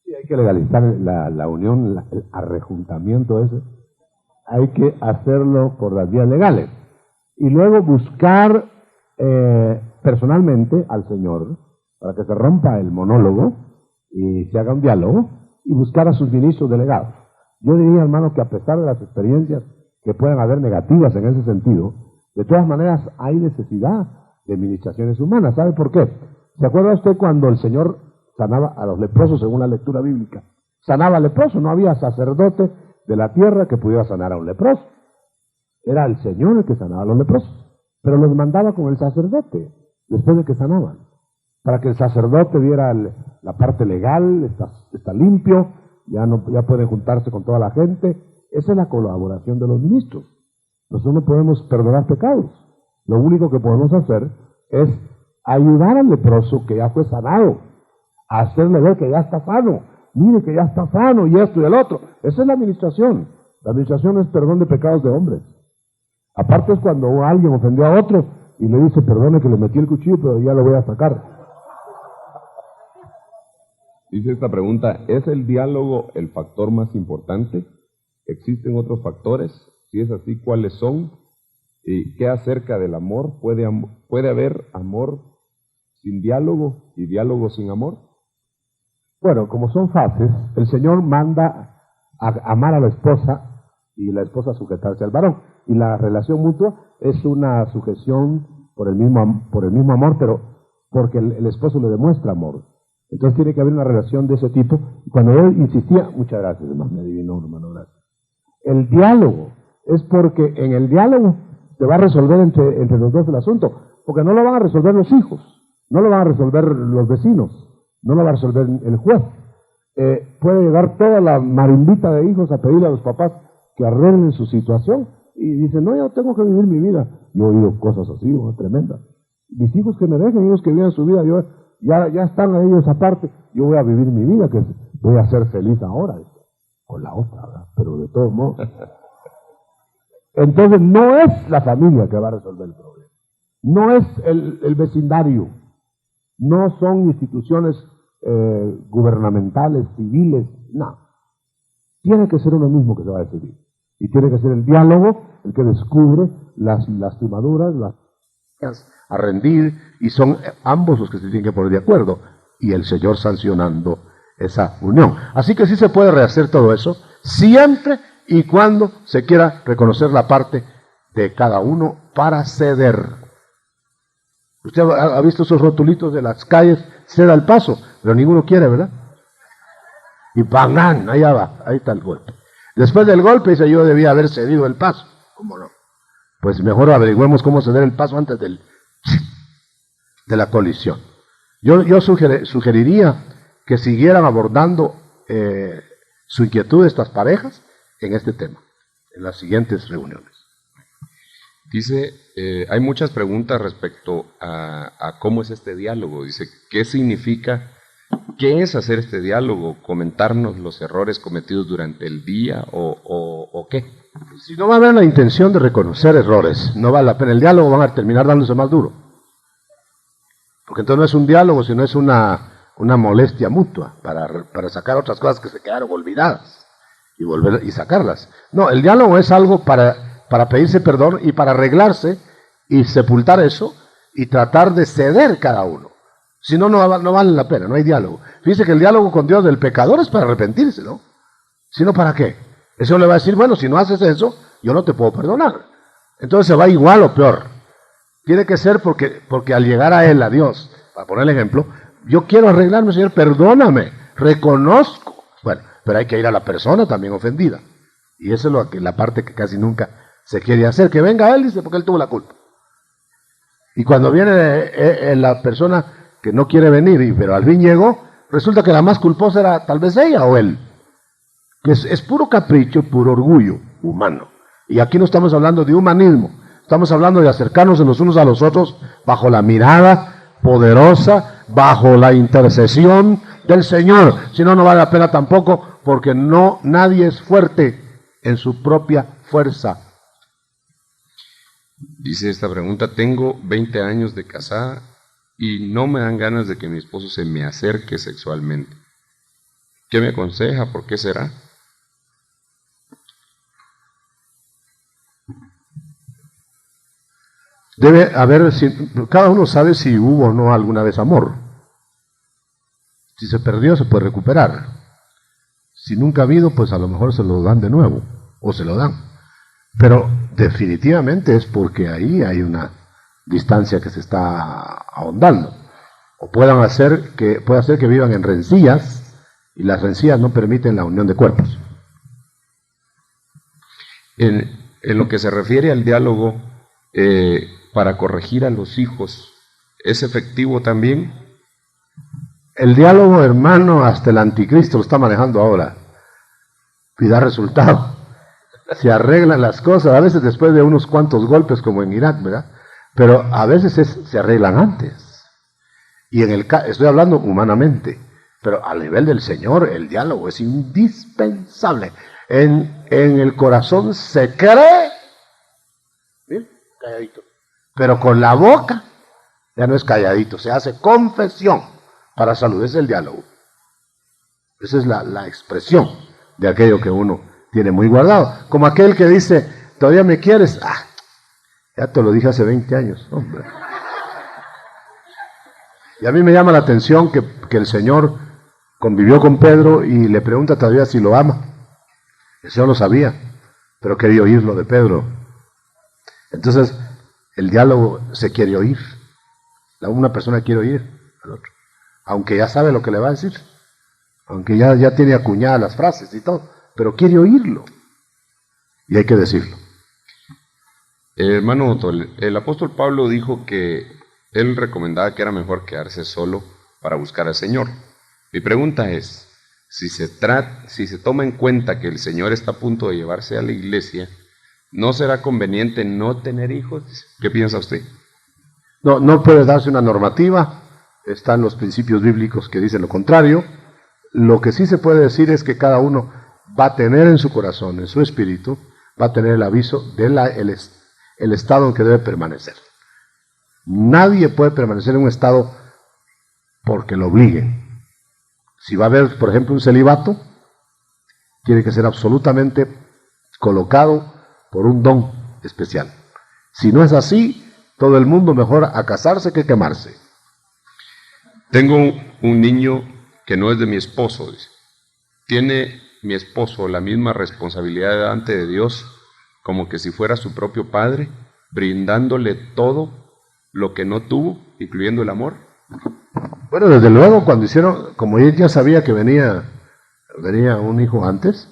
Sí, hay que legalizar la unión, el arrejuntamiento ese. Hay que hacerlo por las vías legales. Y luego buscar personalmente al Señor para que se rompa el monólogo y se haga un diálogo y buscar a sus ministros delegados. Yo diría, hermano, que a pesar de las experiencias que puedan haber negativas en ese sentido, de todas maneras hay necesidad de administraciones humanas. ¿Sabe por qué? ¿Se acuerda usted cuando el Señor sanaba a los leprosos según la lectura bíblica? Sanaba al leproso, no había sacerdote de la tierra que pudiera sanar a un leproso. Era el Señor el que sanaba a los leprosos, pero los mandaba con el sacerdote después de que sanaban, para que el sacerdote viera la parte legal, está limpio, ya puede juntarse con toda la gente. Esa es la colaboración de los ministros. Nosotros no podemos perdonar pecados. Lo único que podemos hacer es ayudar al leproso que ya fue sanado, a hacerle ver que ya está sano. Mire que ya está sano y esto y el otro. Esa es la administración. La administración es perdón de pecados de hombres. Aparte es cuando alguien ofendió a otro y le dice, perdone que le metí el cuchillo, pero ya lo voy a sacar. Dice esta pregunta, ¿es el diálogo el factor más importante? ¿Existen otros factores? Si es así, ¿cuáles son? ¿Y qué acerca del amor? ¿Puede haber amor sin diálogo y diálogo sin amor? Bueno, como son fases, el Señor manda a amar a la esposa y la esposa a sujetarse al varón. Y la relación mutua es una sujeción por el mismo amor, pero porque el esposo le demuestra amor. Entonces tiene que haber una relación de ese tipo. Y cuando él insistía, muchas gracias, hermano, me adivinó, hermano, gracias. El diálogo es porque en el diálogo se va a resolver entre los dos el asunto, porque no lo van a resolver los hijos, no lo van a resolver los vecinos, no lo va a resolver el juez. Puede llegar toda la marimbita de hijos a pedirle a los papás que arreglen su situación y dicen, no, yo tengo que vivir mi vida. Yo he oído cosas así, ¿no? Tremendas. Mis hijos que me dejen, ellos que vivan su vida, ya están a ellos aparte, yo voy a vivir mi vida, que voy a ser feliz ahora, con la otra, ¿verdad? Pero de todos modos. Entonces no es la familia que va a resolver el problema, no es el vecindario, no son instituciones gubernamentales, civiles, no. Tiene que ser uno mismo que se va a decidir. Y tiene que ser el diálogo el que descubre las lastimaduras, a rendir, y son ambos los que se tienen que poner de acuerdo, y el Señor sancionando esa unión. Así que sí se puede rehacer todo eso, siempre y cuando se quiera reconocer la parte de cada uno para ceder. Usted ha visto esos rotulitos de las calles, ceda el paso, pero ninguno quiere, ¿verdad? Y ¡bang! Allá va, ahí está el golpe. Después del golpe dice, yo debía haber cedido el paso. ¿Cómo no? Pues mejor averigüemos cómo ceder el paso antes de la colisión. Yo sugeriría que siguieran abordando su inquietud de estas parejas en este tema, en las siguientes reuniones. Dice, hay muchas preguntas respecto a cómo es este diálogo. Dice, ¿qué significa? ¿Qué es hacer este diálogo? ¿Comentarnos los errores cometidos durante el día o qué? Si no va a haber la intención de reconocer errores, no vale la pena el diálogo, van a terminar dándose más duro. Porque entonces no es un diálogo, sino es una molestia mutua para sacar otras cosas que se quedaron olvidadas y volver y sacarlas. No, el diálogo es algo para pedirse perdón y para arreglarse y sepultar eso y tratar de ceder cada uno. Si no, no vale la pena, no hay diálogo. Fíjese que el diálogo con Dios del pecador es para arrepentirse, ¿no? Si no, ¿para qué? Eso le va a decir, bueno, si no haces eso, yo no te puedo perdonar. Entonces se va igual o peor. Tiene que ser porque al llegar a Él, a Dios, para poner el ejemplo, yo quiero arreglarme, Señor, perdóname, reconozco. Bueno, pero hay que ir a la persona también ofendida. Y esa es la parte que casi nunca se quiere hacer. Que venga Él, dice, porque Él tuvo la culpa. Y cuando viene la persona que no quiere venir, pero al fin llegó, resulta que la más culposa era tal vez ella o él. Que es puro capricho, puro orgullo humano. Y aquí no estamos hablando de humanismo, estamos hablando de acercarnos de los unos a los otros bajo la mirada poderosa, bajo la intercesión del Señor. Si no, no vale la pena tampoco, porque nadie es fuerte en su propia fuerza. Dice esta pregunta, tengo 20 años de casada y no me dan ganas de que mi esposo se me acerque sexualmente. ¿Qué me aconseja? ¿Por qué será? Debe haber, cada uno sabe si hubo o no alguna vez amor. Si se perdió, se puede recuperar. Si nunca ha habido, pues a lo mejor se lo dan de nuevo, o se lo dan. Pero definitivamente es porque ahí hay una distancia que se está ahondando. o puede hacer que vivan en rencillas, y las rencillas no permiten la unión de cuerpos. En lo que se refiere al diálogo, para corregir a los hijos, ¿es efectivo también? El diálogo, hermano, hasta el anticristo lo está manejando ahora y da resultado. Se arreglan las cosas, a veces después de unos cuantos golpes, como en Irak, ¿verdad? Pero a veces se arreglan antes. Y estoy hablando humanamente, pero a nivel del Señor, el diálogo es indispensable. En el corazón se cree, ¿sí? Calladito, pero con la boca ya no es calladito, se hace confesión para salud, es el diálogo. Esa es la expresión de aquello que uno tiene muy guardado. Como aquel que dice, ¿todavía me quieres? Ah, ya te lo dije hace 20 años, hombre. Y a mí me llama la atención que el Señor convivió con Pedro y le pregunta todavía si lo ama. El Señor lo sabía, pero quería oírlo de Pedro. Entonces, el diálogo se quiere oír. Una persona quiere oír al otro, aunque ya sabe lo que le va a decir, aunque ya tiene acuñadas las frases y todo, pero quiere oírlo. Y hay que decirlo. Hermano Otto, el apóstol Pablo dijo que él recomendaba que era mejor quedarse solo para buscar al Señor. Mi pregunta es, si se toma en cuenta que el Señor está a punto de llevarse a la iglesia, ¿no será conveniente no tener hijos? ¿Qué piensa usted? No puede darse una normativa, están los principios bíblicos que dicen lo contrario. Lo que sí se puede decir es que cada uno va a tener en su corazón, en su espíritu, va a tener el aviso del el estado en que debe permanecer. Nadie puede permanecer en un estado porque lo obliguen. Si va a haber, por ejemplo, un celibato, tiene que ser absolutamente colocado por un don especial. Si no es así, todo el mundo mejor a casarse que quemarse. Tengo un niño que no es de mi esposo, dice. ¿Tiene mi esposo la misma responsabilidad delante de Dios como que si fuera su propio padre, brindándole todo lo que no tuvo, incluyendo el amor? Bueno, desde luego, cuando hicieron, como él ya sabía que venía un hijo antes,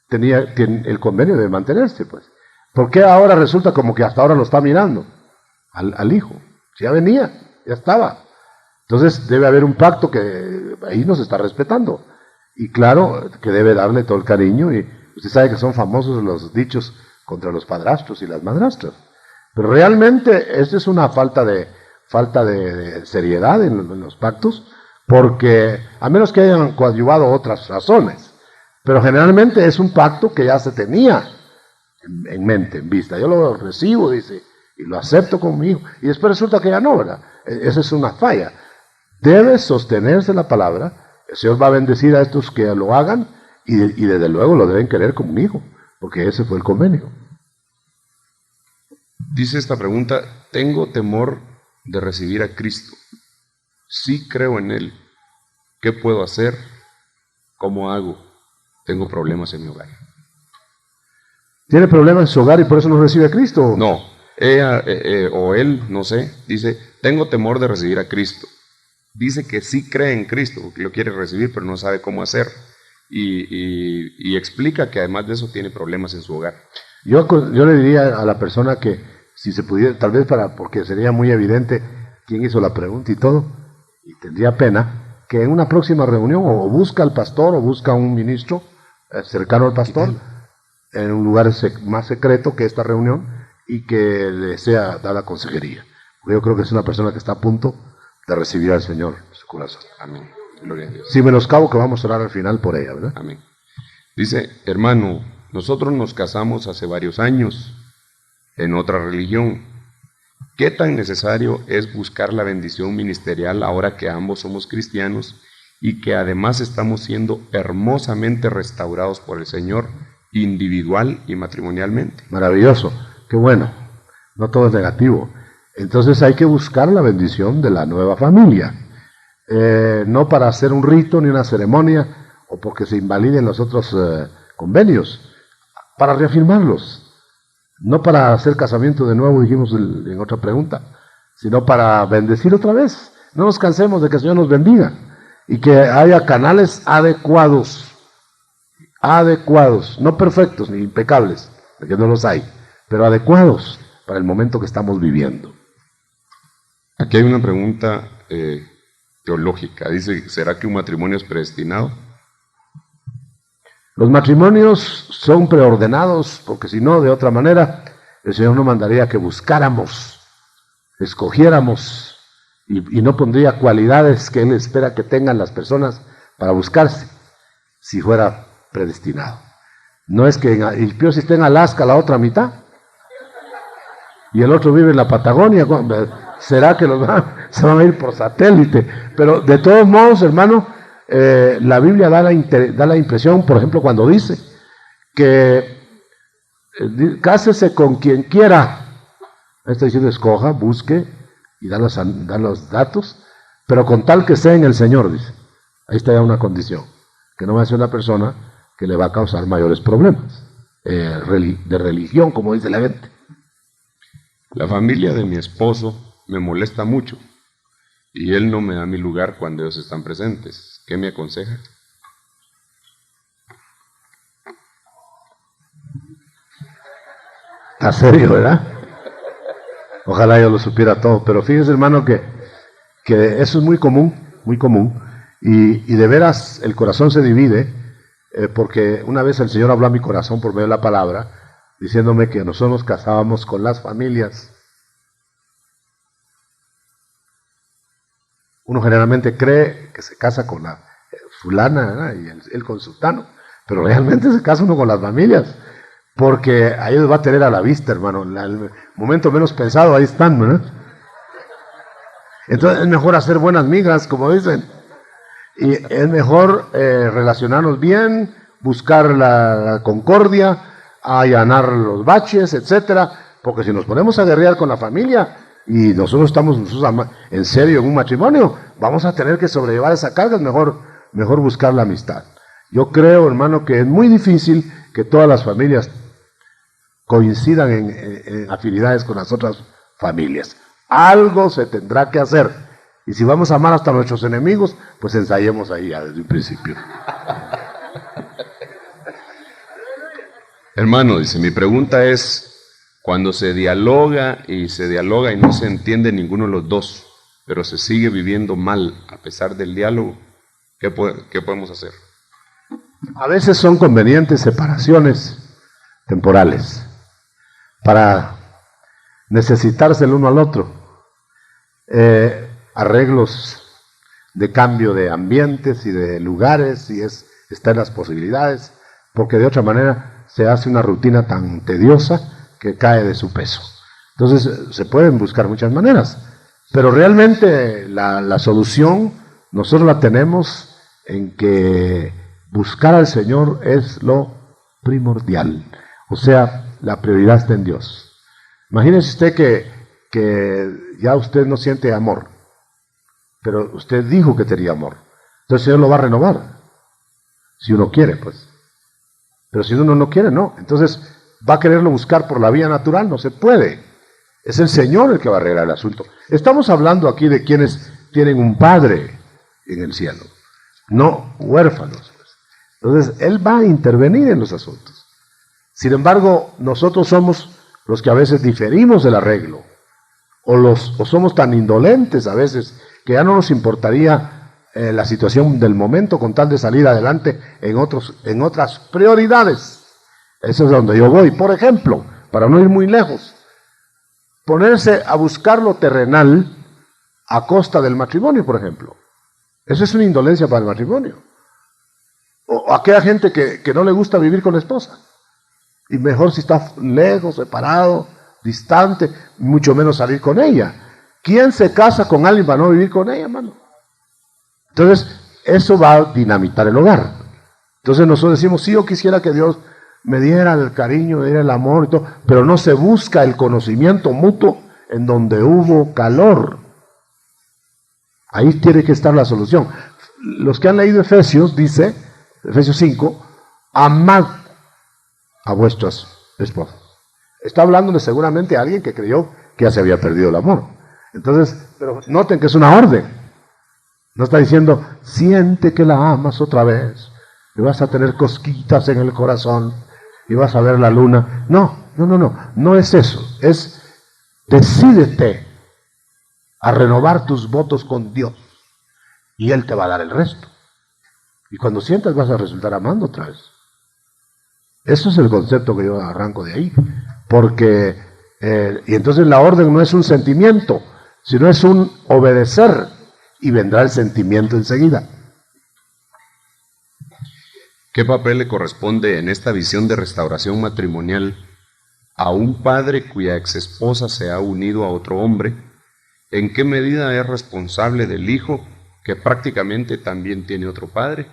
tenía el convenio de mantenerse, pues. ¿Por qué ahora resulta como que hasta ahora lo está mirando al hijo? Si ya venía, ya estaba. Entonces debe haber un pacto que ahí nos está respetando. Y claro, que debe darle todo el cariño. Y usted sabe que son famosos los dichos contra los padrastros y las madrastras. Pero realmente esto es una falta de seriedad en los pactos, porque a menos que hayan coadyuvado otras razones, pero generalmente es un pacto que ya se tenía en mente, en vista. Yo lo recibo, dice, y lo acepto como mi hijo, y después resulta que ya no, ¿verdad? Esa es una falla. Debe sostenerse la palabra. El Señor va a bendecir a estos que lo hagan, y desde luego lo deben querer como un hijo, porque ese fue el convenio. Dice esta pregunta, tengo temor de recibir a Cristo. Sí creo en Él. ¿Qué puedo hacer? ¿Cómo hago? Tengo problemas en mi hogar. ¿Tiene problemas en su hogar y por eso no recibe a Cristo? No, ella o él, no sé, dice, tengo temor de recibir a Cristo. Dice que sí cree en Cristo, porque lo quiere recibir, pero no sabe cómo hacer. Y explica que además de eso tiene problemas en su hogar. Yo le diría a la persona que si se pudiera, tal vez porque sería muy evidente quién hizo la pregunta y todo, y tendría pena, que en una próxima reunión o busca al pastor o busca a un ministro cercano al pastor, en un lugar más secreto que esta reunión, y que le sea dada consejería. Porque yo creo que es una persona que está a punto de recibir al Señor en su corazón. Amén. Gloria a Dios. Sin menoscabo que vamos a orar al final por ella, ¿verdad? Amén. Dice, hermano, nosotros nos casamos hace varios años en otra religión. ¿Qué tan necesario es buscar la bendición ministerial ahora que ambos somos cristianos y que además estamos siendo hermosamente restaurados por el Señor individual y matrimonialmente? Maravilloso, qué bueno. No todo es negativo. Entonces hay que buscar la bendición de la nueva familia. No para hacer un rito ni una ceremonia o porque se invaliden los otros convenios, para reafirmarlos. No para hacer casamiento de nuevo, dijimos en otra pregunta, sino para bendecir otra vez. No nos cansemos de que el Señor nos bendiga y que haya canales adecuados, no perfectos ni impecables, porque no los hay, pero adecuados para el momento que estamos viviendo. Aquí hay una pregunta teológica. Dice, ¿será que un matrimonio es predestinado? Los matrimonios son preordenados, porque si no, de otra manera, el Señor nos mandaría que buscáramos, escogiéramos, y no pondría cualidades que Él espera que tengan las personas para buscarse, si fuera predestinado. No es que el Pío si esté en Alaska la otra mitad, y el otro vive en la Patagonia, será que se van a ir por satélite. Pero de todos modos, hermano, la Biblia da la impresión, por ejemplo, cuando dice que cásese con quien quiera. Está diciendo, escoja, busque y da los datos, pero con tal que sea en el Señor, dice. Ahí está ya una condición, que no va a ser una persona que le va a causar mayores problemas de religión, como dice la gente. La familia de mi esposo me molesta mucho y él no me da mi lugar cuando ellos están presentes. ¿Qué me aconseja? Está serio, ¿verdad? Ojalá yo lo supiera todo, pero fíjese, hermano, que eso es muy común, y de veras el corazón se divide, porque una vez el Señor habló a mi corazón por medio de la palabra, diciéndome que nosotros nos casábamos con las familias. Uno generalmente cree que se casa con la fulana, ¿verdad? Y él con sultano, pero realmente se casa uno con las familias, porque ahí los va a tener a la vista, hermano. El momento menos pensado, ahí están, ¿verdad? Entonces es mejor hacer buenas migas, como dicen, y es mejor relacionarnos bien, buscar la concordia, allanar los baches, etcétera, porque si nos ponemos a guerrear con la familia y nosotros estamos en serio en un matrimonio, vamos a tener que sobrellevar esa carga. Es mejor buscar la amistad. Yo creo, hermano, que es muy difícil que todas las familias coincidan en afinidades con las otras familias. Algo se tendrá que hacer, y si vamos a amar hasta nuestros enemigos, pues ensayemos ahí ya desde un principio. Hermano, dice, mi pregunta es, cuando se dialoga y no se entiende ninguno de los dos, pero se sigue viviendo mal a pesar del diálogo, ¿qué podemos hacer? A veces son convenientes separaciones temporales para necesitarse el uno al otro, arreglos de cambio de ambientes y de lugares, si está en las posibilidades, porque de otra manera se hace una rutina tan tediosa que cae de su peso. Entonces se pueden buscar muchas maneras, pero realmente la solución nosotros la tenemos en que buscar al Señor es lo primordial, o sea, la prioridad está en Dios. Imagínese usted que ya usted no siente amor, pero usted dijo que tenía amor, entonces el Señor lo va a renovar, si uno quiere, pues. Pero si uno no quiere, no. Entonces va a quererlo buscar por la vía natural, no se puede. Es el Señor el que va a arreglar el asunto. Estamos hablando aquí de quienes tienen un padre en el cielo, no huérfanos, pues. Entonces Él va a intervenir en los asuntos. Sin embargo, nosotros somos los que a veces diferimos del arreglo, o somos tan indolentes a veces que ya no nos importaría la situación del momento con tal de salir adelante en otras prioridades. Eso es donde yo voy. Por ejemplo, para no ir muy lejos, ponerse a buscar lo terrenal a costa del matrimonio, por ejemplo. Eso es una indolencia para el matrimonio. O aquella gente que no le gusta vivir con la esposa, y mejor si está lejos, separado, distante, mucho menos salir con ella. ¿Quién se casa con alguien para no vivir con ella, hermano? Entonces, eso va a dinamitar el hogar. Entonces nosotros decimos, sí, yo quisiera que Dios me diera el cariño, me diera el amor y todo, pero no se busca el conocimiento mutuo en donde hubo calor. Ahí tiene que estar la solución. Los que han leído Efesios, dice, Efesios 5, amad a vuestras esposas. Está hablándole seguramente a alguien que creyó que ya se había perdido el amor. Entonces, pero noten que es una orden. No está diciendo, siente que la amas otra vez, y vas a tener cosquitas en el corazón, y vas a ver la luna. No es eso. Es decídete a renovar tus votos con Dios, y Él te va a dar el resto. Y cuando sientas vas a resultar amando otra vez. Eso es el concepto que yo arranco de ahí. Porque, y entonces la orden no es un sentimiento, sino es un obedecer, y vendrá el sentimiento enseguida. ¿Qué papel le corresponde en esta visión de restauración matrimonial a un padre cuya exesposa se ha unido a otro hombre? ¿En qué medida es responsable del hijo que prácticamente también tiene otro padre?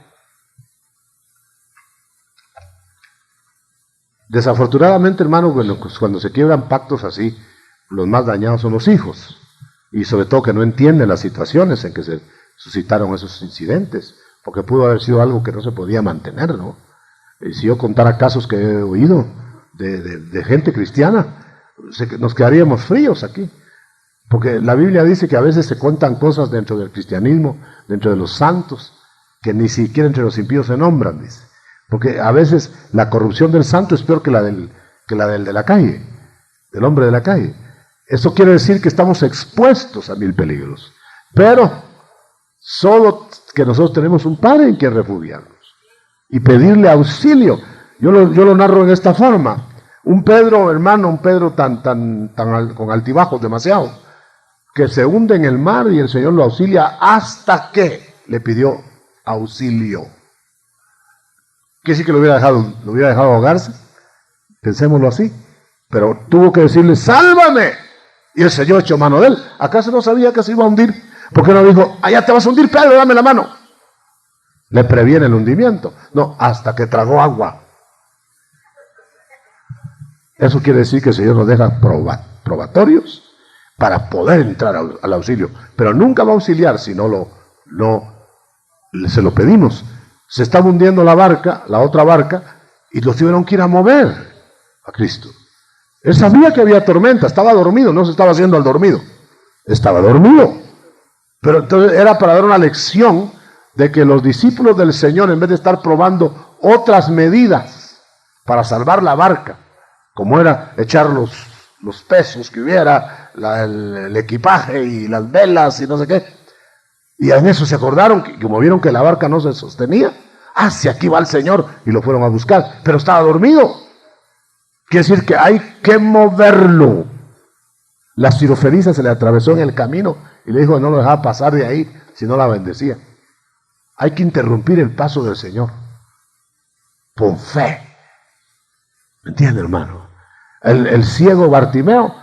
Desafortunadamente, hermano, cuando se quiebran pactos así, los más dañados son los hijos, y sobre todo que no entienden las situaciones en que se suscitaron esos incidentes, porque pudo haber sido algo que no se podía mantener, ¿no? Y si yo contara casos que he oído de gente cristiana, nos quedaríamos fríos aquí, porque la Biblia dice que a veces se cuentan cosas dentro del cristianismo, dentro de los santos, que ni siquiera entre los impíos se nombran, dice. Porque a veces la corrupción del santo es peor que la del de la calle, del hombre de la calle. Eso quiere decir que estamos expuestos a mil peligros. Pero solo que nosotros tenemos un Padre en quien refugiarnos y pedirle auxilio. Yo lo narro en esta forma. Un Pedro, hermano, un Pedro con altibajos demasiado, que se hunde en el mar y el Señor lo auxilia hasta que le pidió auxilio. ¿Quiere decir que lo hubiera dejado ahogarse? Pensémoslo así. Pero tuvo que decirle, ¡sálvame! Y el Señor echó mano de él. ¿Acaso no sabía que se iba a hundir? ¿Por qué no dijo, allá te vas a hundir, Pedro, dame la mano? Le previene el hundimiento. No, hasta que tragó agua. Eso quiere decir que el Señor nos deja probatorios para poder entrar al auxilio. Pero nunca va a auxiliar si no se lo pedimos. Se estaba hundiendo la barca, la otra barca, y los tuvieron que ir a mover a Cristo. Él sabía que había tormenta, estaba dormido, no se estaba haciendo al dormido, estaba dormido. Pero entonces era para dar una lección de que los discípulos del Señor, en vez de estar probando otras medidas para salvar la barca, como era echar los pesos que hubiera, el equipaje y las velas y no sé qué, y en eso se acordaron, que como vieron que la barca no se sostenía, hacia aquí va el Señor, y lo fueron a buscar, pero estaba dormido. Quiere decir que hay que moverlo. La sirofeniza se le atravesó en el camino y le dijo que no lo dejaba pasar de ahí, si no la bendecía. Hay que interrumpir el paso del Señor con fe. ¿Me entiende, hermano? El ciego Bartimeo,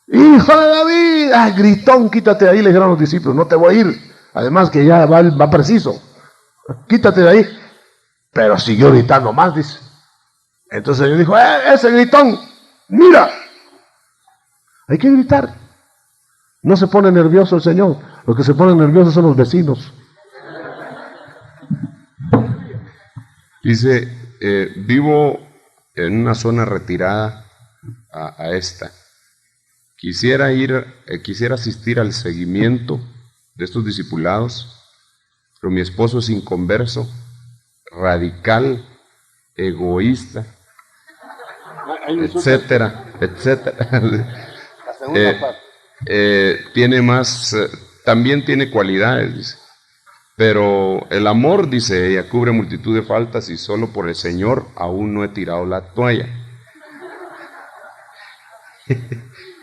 hijo de David, ¡ay, gritón, quítate de ahí! Le dijeron los discípulos, no te voy a ir. Además que ya va preciso, quítate de ahí. Pero siguió gritando más, dice. Entonces yo dijo, ese gritón, mira. Hay que gritar. No se pone nervioso el Señor. Los que se ponen nerviosos son los vecinos. Dice, vivo en una zona retirada a esta. Quisiera asistir al seguimiento de estos discipulados, pero mi esposo es inconverso, radical, egoísta, etcétera. También tiene cualidades, dice, pero el amor, dice ella, cubre multitud de faltas y solo por el Señor aún no he tirado la toalla.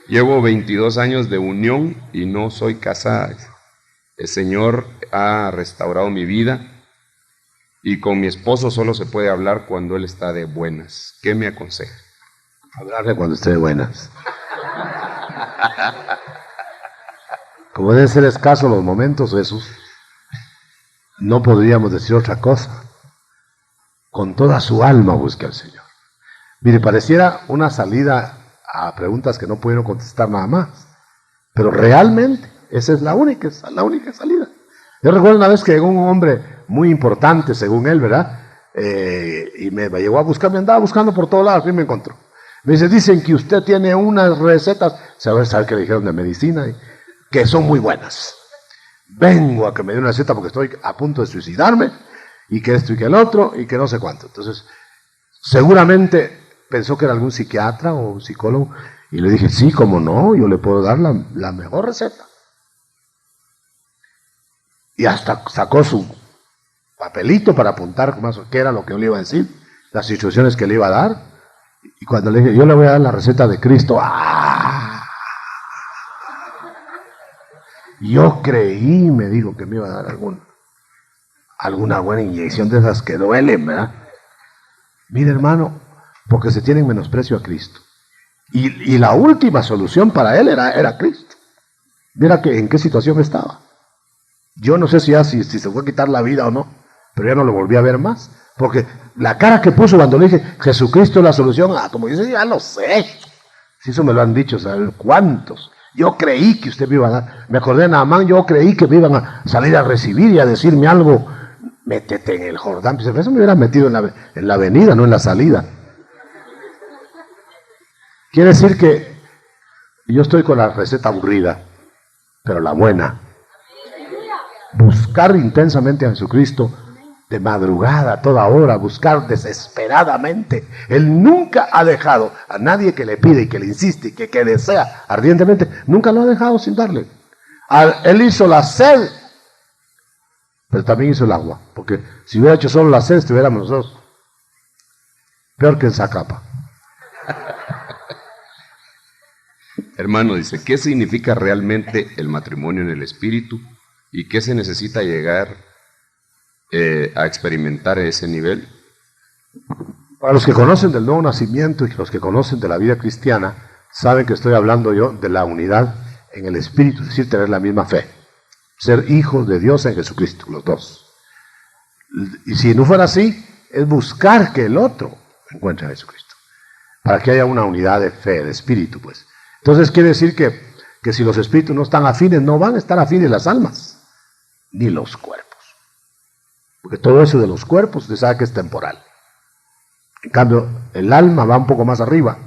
Llevo 22 años de unión y no soy casada. El Señor ha restaurado mi vida y con mi esposo solo se puede hablar cuando él está de buenas. ¿Qué me aconseja? Hablarle cuando esté de buenas. Como deben ser escasos los momentos esos, no podríamos decir otra cosa. Con toda su alma busque al Señor. Mire, pareciera una salida a preguntas que no pudieron contestar nada más, pero realmente esa es la única salida. Yo recuerdo una vez que llegó un hombre muy importante, según él, ¿verdad? Y me llegó a buscar, me andaba buscando por todos lados y me encontró. Me dice, dicen que usted tiene unas recetas, sabe qué le dijeron de medicina, que son muy buenas. vengo a que me dé una receta porque estoy a punto de suicidarme, y que esto y que el otro, y que no sé cuánto. Entonces, seguramente pensó que era algún psiquiatra o un psicólogo, y le dije, sí, cómo no, yo le puedo dar la mejor receta. Y hasta sacó su papelito para apuntar qué era lo que yo le iba a decir, las instrucciones que le iba a dar. Y cuando le dije, yo le voy a dar la receta de Cristo, ¡ah! Yo creí, me dijo, que me iba a dar alguna buena inyección de esas que duelen, ¿verdad? Mire, hermano, porque se tienen menosprecio a Cristo. Y la última solución para él era Cristo. Mira en qué situación estaba. Yo no sé si se fue a quitar la vida o no, pero ya no lo volví a ver más. Porque la cara que puso cuando le dije, Jesucristo es la solución, como dice, ya lo sé. Si eso me lo han dicho, ¿saben cuántos? Yo creí que usted me iba a dar. Me acordé de Naamán, yo creí que me iban a salir a recibir y a decirme algo. Métete en el Jordán. Pues eso me hubiera metido en la avenida, no en la salida. Quiere decir que yo estoy con la receta aburrida, pero la buena. Buscar intensamente a Jesucristo de madrugada, a toda hora, buscar desesperadamente. Él nunca ha dejado a nadie que le pide y que le insiste y que desea ardientemente, nunca lo ha dejado sin darle. Él hizo la sed, pero también hizo el agua, porque si hubiera hecho solo la sed, estuviéramos nosotros peor que en Zacapa. Hermano, dice, ¿qué significa realmente el matrimonio en el espíritu? ¿Y qué se necesita llegar a experimentar ese nivel? Para los que conocen del nuevo nacimiento y los que conocen de la vida cristiana, saben que estoy hablando yo de la unidad en el espíritu, es decir, tener la misma fe. Ser hijos de Dios en Jesucristo, los dos. Y si no fuera así, es buscar que el otro encuentre a Jesucristo. Para que haya una unidad de fe, de espíritu, pues. Entonces quiere decir que si los espíritus no están afines, no van a estar afines las almas, ni los cuerpos. Porque todo eso de los cuerpos, usted sabe que es temporal. En cambio, el alma va un poco más arriba,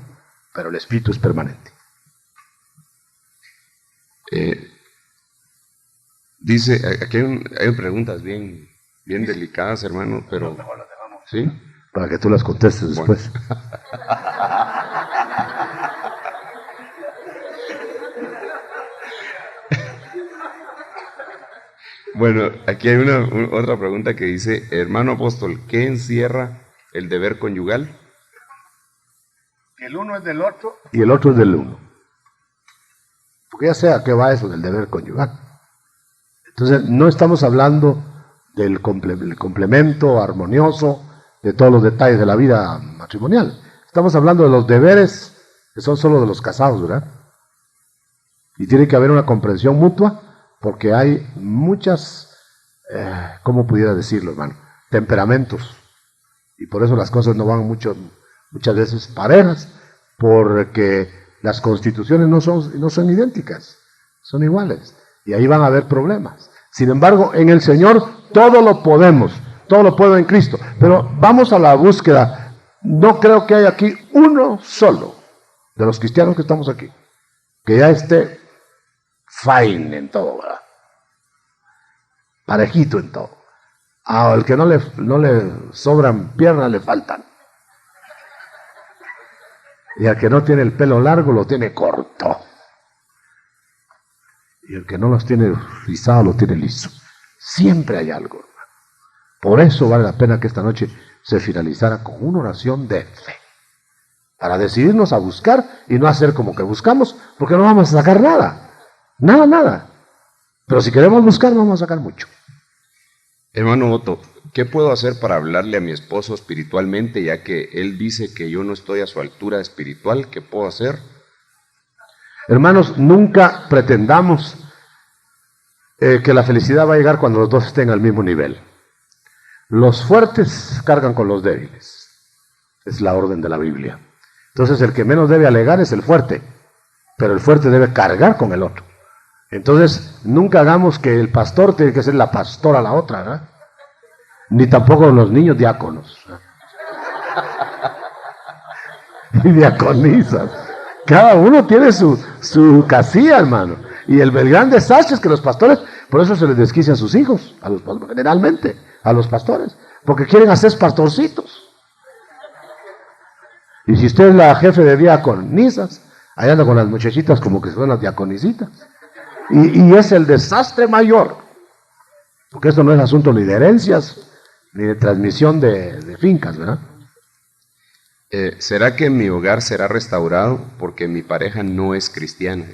pero el espíritu es permanente. Dice, aquí hay preguntas bien delicadas, hermano, pero... ¿Sí? Para que tú las contestes después. Bueno, aquí hay otra pregunta que dice, hermano apóstol, ¿qué encierra el deber conyugal? El uno es del otro y el otro es del uno. Porque ya sé a qué va eso del deber conyugal. Entonces, no estamos hablando del complemento armonioso, de todos los detalles de la vida matrimonial. Estamos hablando de los deberes que son solo de los casados, ¿verdad? Y tiene que haber una comprensión mutua, porque hay muchas, ¿cómo pudiera decirlo, hermano? Temperamentos. Y por eso las cosas no van muchas veces parejas, porque las constituciones no son idénticas, son iguales. Y ahí van a haber problemas. Sin embargo, en el Señor todo lo podemos, todo lo puedo en Cristo. Pero vamos a la búsqueda. No creo que haya aquí uno solo de los cristianos que estamos aquí que ya esté fine en todo, ¿verdad? Parejito en todo. Al que no le sobran piernas, le faltan. Y al que no tiene el pelo largo, lo tiene corto. Y el que no los tiene rizados, lo tiene liso. Siempre hay algo, hermano. Por eso vale la pena que esta noche se finalizara con una oración de fe. Para decidirnos a buscar y no hacer como que buscamos, porque no vamos a sacar nada. Nada. Pero si queremos buscar, vamos a sacar mucho. Hermano Otto, ¿qué puedo hacer para hablarle a mi esposo espiritualmente, ya que él dice que yo no estoy a su altura espiritual? ¿Qué puedo hacer? Hermanos, nunca pretendamos que la felicidad va a llegar cuando los dos estén al mismo nivel. Los fuertes cargan con los débiles. Es la orden de la Biblia. Entonces el que menos debe alegar es el fuerte, pero el fuerte debe cargar con el otro. Entonces nunca hagamos que el pastor tiene que ser la pastora a la otra, ¿verdad? Ni tampoco los niños diáconos. Y diaconisas. Cada uno tiene su casilla, hermano. Y el gran desastre es que los pastores Por eso se les desquicia a sus hijos, generalmente, a los pastores, porque quieren hacer pastorcitos. Y si usted es la jefe de diaconisas, ahí anda con las muchachitas como que son las diaconisitas. Y es el desastre mayor, porque esto no es asunto ni de herencias, ni de transmisión de fincas, ¿verdad? ¿Será que mi hogar será restaurado porque mi pareja no es cristiana?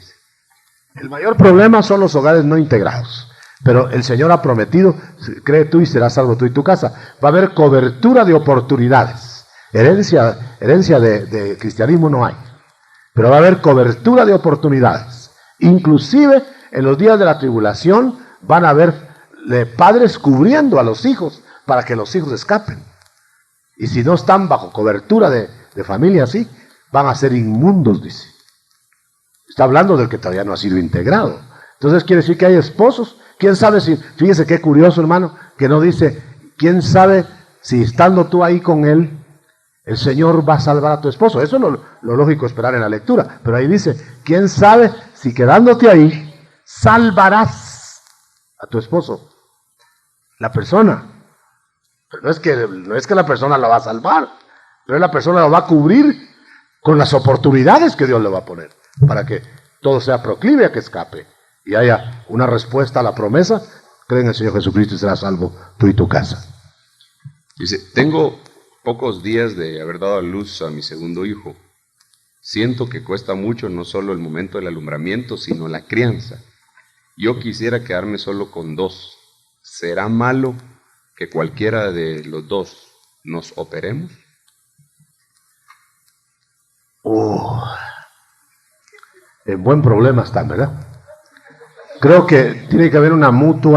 El mayor problema son los hogares no integrados. Pero el Señor ha prometido, cree tú y serás salvo tú y tu casa. Va a haber cobertura de oportunidades. Herencia de cristianismo no hay. Pero va a haber cobertura de oportunidades. Inclusive en los días de la tribulación van a haber padres cubriendo a los hijos para que los hijos escapen. Y si no están bajo cobertura de familia así, van a ser inmundos, dice. Está hablando del que todavía no ha sido integrado. Entonces quiere decir que hay esposos. ¿Quién sabe si, fíjese qué curioso, hermano, que no dice, quién sabe si estando tú ahí con él, el Señor va a salvar a tu esposo? Eso es lo lógico esperar en la lectura. Pero ahí dice, quién sabe si quedándote ahí, salvarás a tu esposo. La persona. Pero no es que la persona la va a salvar, pero la persona lo va a cubrir con las oportunidades que Dios le va a poner, para que todo sea proclive a que escape y haya una respuesta a la promesa. Cree en el Señor Jesucristo y serás salvo tú y tu casa. Dice, tengo pocos días de haber dado a luz a mi segundo hijo. Siento que cuesta mucho no solo el momento del alumbramiento, sino la crianza. Yo quisiera quedarme solo con dos. ¿Será malo que cualquiera de los dos nos operemos? En buen problema están, ¿verdad? Creo que tiene que haber un mutuo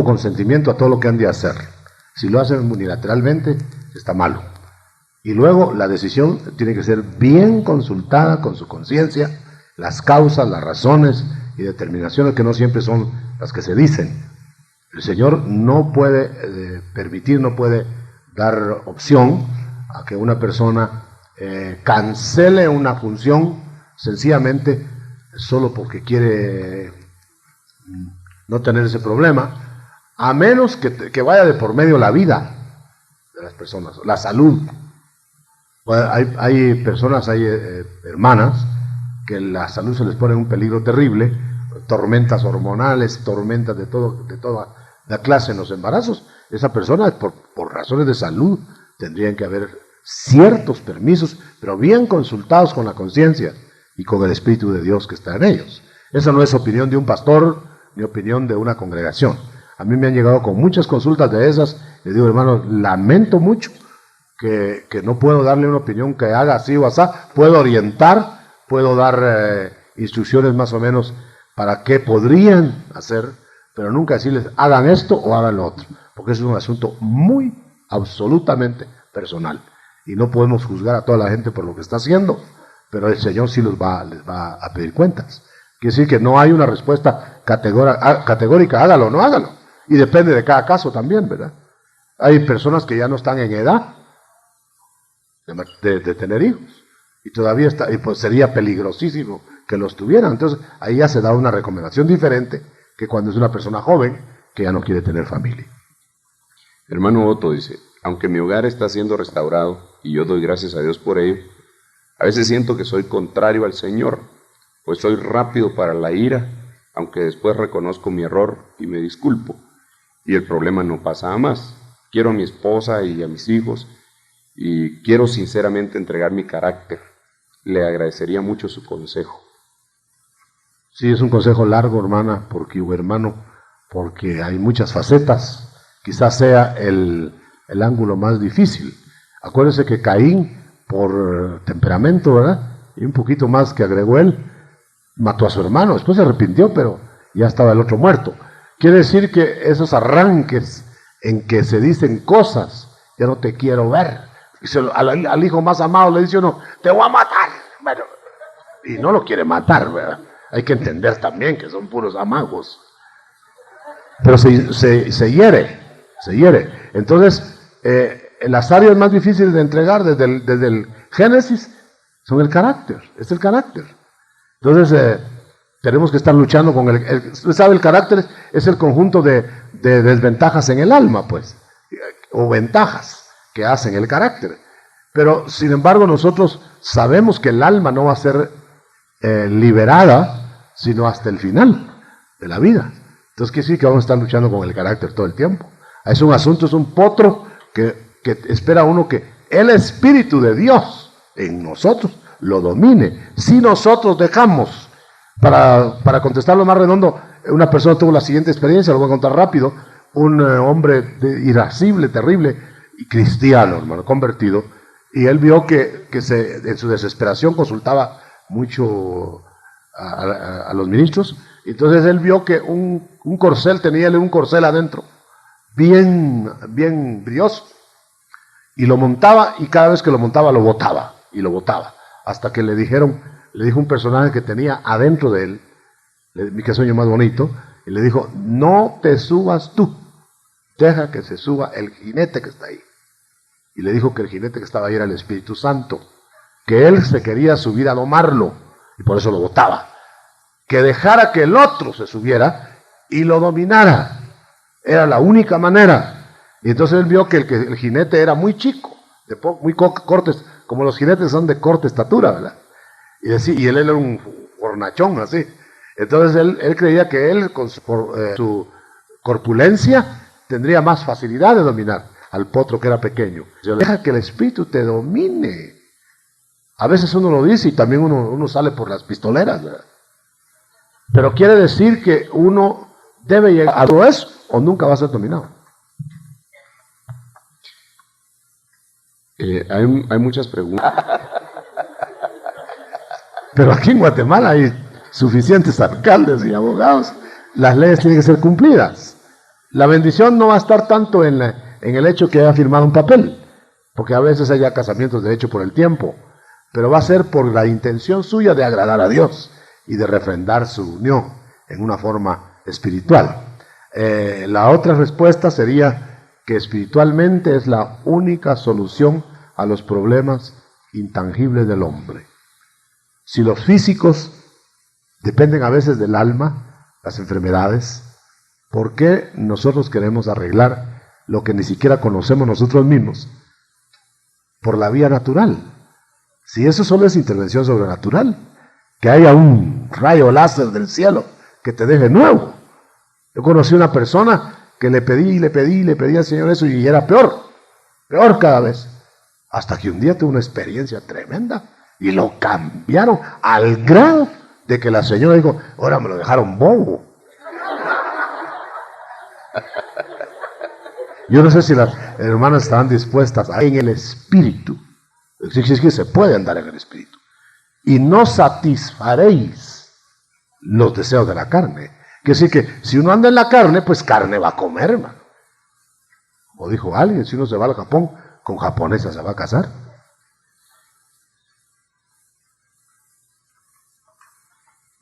consentimiento a todo lo que han de hacer. Si lo hacen unilateralmente, está malo. Y luego la decisión tiene que ser bien consultada con su conciencia, las causas, las razones y determinaciones que no siempre son las que se dicen. El Señor no puede permitir, no puede dar opción a que una persona cancele una función sencillamente solo porque quiere no tener ese problema, a menos que vaya de por medio la vida de las personas, la salud. Hay personas, hay hermanas que la salud se les pone en un peligro terrible, tormentas hormonales, tormentas de toda la clase en los embarazos. Esa persona, por razones de salud, tendrían que haber ciertos permisos, pero bien consultados con la conciencia y con el Espíritu de Dios que está en ellos. Esa no es opinión de un pastor ni opinión de una congregación. A mí me han llegado con muchas consultas de esas. Les digo, hermano, lamento mucho que no puedo darle una opinión que haga así o así. Puedo orientar, puedo dar instrucciones más o menos para qué podrían hacer, pero nunca decirles hagan esto o hagan lo otro, porque eso es un asunto muy absolutamente personal y no podemos juzgar a toda la gente por lo que está haciendo, pero el Señor sí les va a pedir cuentas. Quiere decir que no hay una respuesta categórica, hágalo o no hágalo, y depende de cada caso también, ¿verdad? Hay personas que ya no están en edad de tener hijos y todavía y pues sería peligrosísimo que los tuvieran. Entonces ahí ya se da una recomendación diferente que cuando es una persona joven que ya no quiere tener familia. Hermano Otto dice, aunque mi hogar está siendo restaurado y yo doy gracias a Dios por ello, a veces siento que soy contrario al Señor, pues soy rápido para la ira, aunque después reconozco mi error y me disculpo, y el problema no pasa a más. Quiero a mi esposa y a mis hijos, y quiero sinceramente entregar mi carácter. Le agradecería mucho su consejo. Sí, es un consejo largo, hermana, hermano, porque hay muchas facetas. Quizás sea el ángulo más difícil. Acuérdense que Caín, por temperamento, ¿verdad? Y un poquito más que agregó él, mató a su hermano. Después se arrepintió, pero ya estaba el otro muerto. Quiere decir que esos arranques en que se dicen cosas, ya no te quiero ver. Al hijo más amado le dice uno, te voy a matar. Bueno, y no lo quiere matar, ¿verdad? Hay que entender también que son puros amagos. Pero se hiere. Entonces, las áreas más difíciles de entregar desde el Génesis son el carácter, es el carácter. Entonces, tenemos que estar luchando con usted sabe, el carácter es el conjunto de desventajas en el alma, pues, o ventajas que hacen el carácter. Pero, sin embargo, nosotros sabemos que el alma no va a ser liberada, sino hasta el final de la vida. Entonces, quiere decir que vamos a estar luchando con el carácter todo el tiempo. Es un asunto, es un potro que espera uno que el Espíritu de Dios en nosotros lo domine. Si nosotros dejamos, para contestarlo más redondo, una persona tuvo la siguiente experiencia, lo voy a contar rápido. Un hombre irascible, terrible, y cristiano, hermano, convertido, y él vio que en su desesperación consultaba mucho a los ministros. Entonces él vio que un corcel, tenía un corcel adentro, bien brioso, y lo montaba, y cada vez que lo montaba lo botaba, hasta que le dijo un personaje que tenía adentro de él, qué sueño más bonito, y le dijo: no te subas tú, deja que se suba el jinete que está ahí. Y le dijo que el jinete que estaba ahí era el Espíritu Santo, que él se quería subir a domarlo, y por eso lo botaba. Que dejara que el otro se subiera y lo dominara. Era la única manera. Y entonces él vio que el jinete era muy chico, muy cortes, como los jinetes son de corta estatura, ¿verdad? Y él era un fornachón así. Entonces él creía que él, con su corpulencia, tendría más facilidad de dominar al potro que era pequeño. Deja que el Espíritu te domine. A veces uno lo dice y también uno sale por las pistoleras, ¿verdad? Pero quiere decir que uno debe llegar a todo eso o nunca va a ser dominado. Hay muchas preguntas. Pero aquí en Guatemala hay suficientes alcaldes y abogados. Las leyes tienen que ser cumplidas. La bendición no va a estar tanto en el hecho que haya firmado un papel, porque a veces hay ya casamientos de hecho por el tiempo, pero va a ser por la intención suya de agradar a Dios y de refrendar su unión en una forma espiritual. La otra respuesta sería que espiritualmente es la única solución a los problemas intangibles del hombre. Si los físicos dependen a veces del alma, las enfermedades, ¿por qué nosotros queremos arreglar lo que ni siquiera conocemos nosotros mismos por la vía natural? Si eso solo es intervención sobrenatural, que haya un rayo láser del cielo que te deje nuevo. Yo conocí una persona que le pedí al Señor eso y era peor cada vez. Hasta que un día tuve una experiencia tremenda y lo cambiaron al grado de que la señora dijo: ahora me lo dejaron bobo. Yo no sé si las hermanas estarán dispuestas a en el espíritu. Es que se puede andar en el espíritu. Y no satisfaréis los deseos de la carne. Quiere decir que si uno anda en la carne, pues carne va a comer, hermano. Como dijo alguien, si uno se va al Japón, con japonesa se va a casar.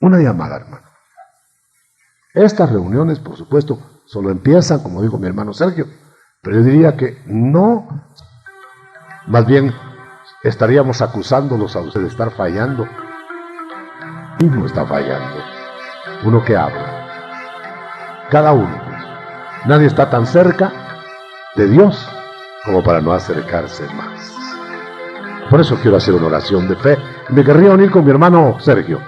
Una llamada, hermano. Estas reuniones, por supuesto, solo empiezan, como dijo mi hermano Sergio, pero yo diría que no, más bien estaríamos acusándolos a ustedes de estar fallando. Y no está fallando. Uno que habla. Cada uno, pues. Nadie está tan cerca de Dios como para no acercarse más. Por eso quiero hacer una oración de fe. Me querría unir con mi hermano Sergio,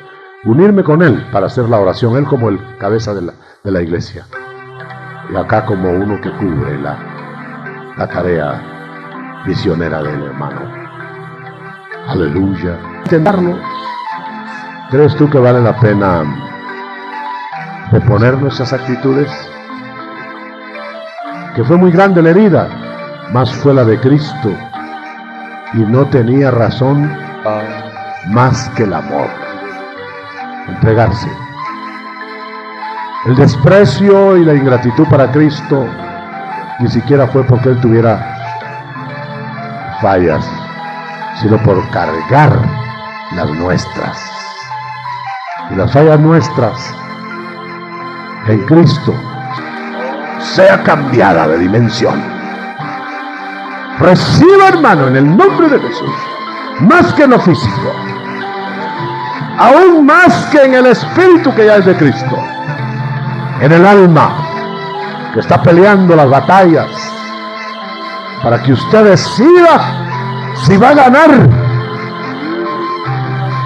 unirme con él para hacer la oración, él como el cabeza de la iglesia, y acá como uno que cubre la tarea misionera del hermano. Aleluya. Intentarlo. ¿Crees tú que vale la pena reponer nuestras actitudes? Que fue muy grande la herida, más fue la de Cristo, y no tenía razón más que el amor. Entregarse. El desprecio y la ingratitud para Cristo ni siquiera fue porque Él tuviera fallas, sino por cargar las nuestras. Y las fallas nuestras en Cristo sea cambiada de dimensión. Reciba, hermano, en el nombre de Jesús, más que en lo físico, aún más que en el espíritu que ya es de Cristo, en el alma que está peleando las batallas, para que usted decida si va a ganar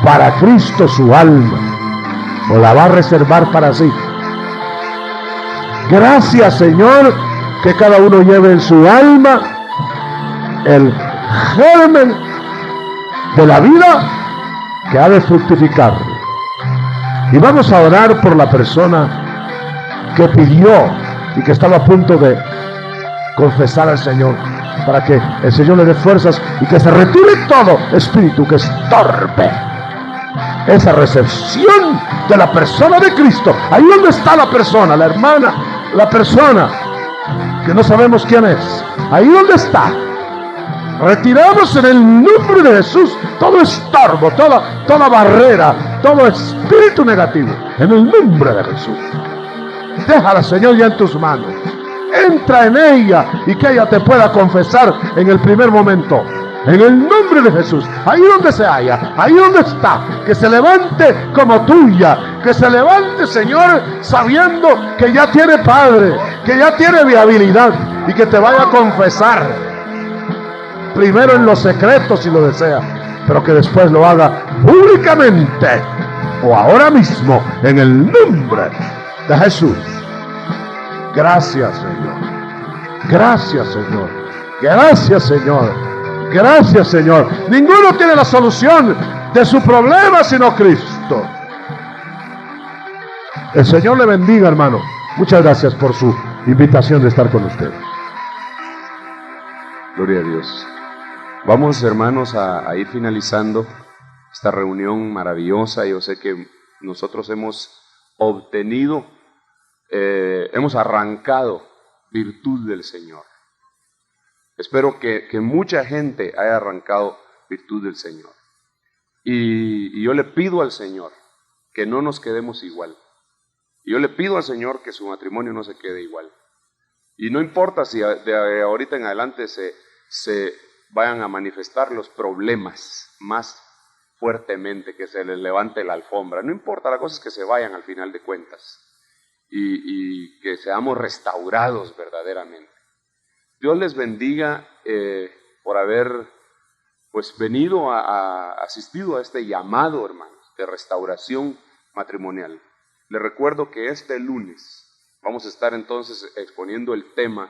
para Cristo su alma o la va a reservar para sí. Gracias, Señor, que cada uno lleve en su alma el germen de la vida que ha de fructificar. Y vamos a orar por la persona que pidió y que estaba a punto de confesar al Señor, para que el Señor le dé fuerzas y que se retire todo espíritu que estorbe esa recepción de la persona de Cristo. Ahí donde está la persona, la hermana, la persona que no sabemos quién es, ahí donde está, retiramos en el nombre de Jesús todo estorbo, toda barrera, todo espíritu negativo, en el nombre de Jesús. Déjala, Señor, ya en tus manos. Entra en ella y que ella te pueda confesar en el primer momento, en el nombre de Jesús. Ahí donde se halla, ahí donde está, que se levante como tuya, que se levante, Señor, sabiendo que ya tiene Padre, que ya tiene viabilidad, y que te vaya a confesar primero en los secretos si lo desea, pero que después lo haga públicamente o ahora mismo en el nombre de Jesús. Gracias, Señor. Gracias, Señor. Gracias, Señor. Gracias, Señor. Ninguno tiene la solución de su problema sino Cristo. El Señor le bendiga, hermano. Muchas gracias por su invitación de estar con usted. Gloria a Dios. Vamos, hermanos, a ir finalizando esta reunión maravillosa. Yo sé que nosotros hemos obtenido, hemos arrancado virtud del Señor. Espero que mucha gente haya arrancado virtud del Señor. Y yo le pido al Señor que no nos quedemos igual. Y yo le pido al Señor que su matrimonio no se quede igual. Y no importa si de ahorita en adelante se vayan a manifestar los problemas más fuertemente, que se les levante la alfombra. No importa, la cosa es que se vayan al final de cuentas. Y que seamos restaurados verdaderamente. Dios les bendiga por haber venido asistido a este llamado, hermanos, de restauración matrimonial. Les recuerdo que este lunes vamos a estar entonces exponiendo el tema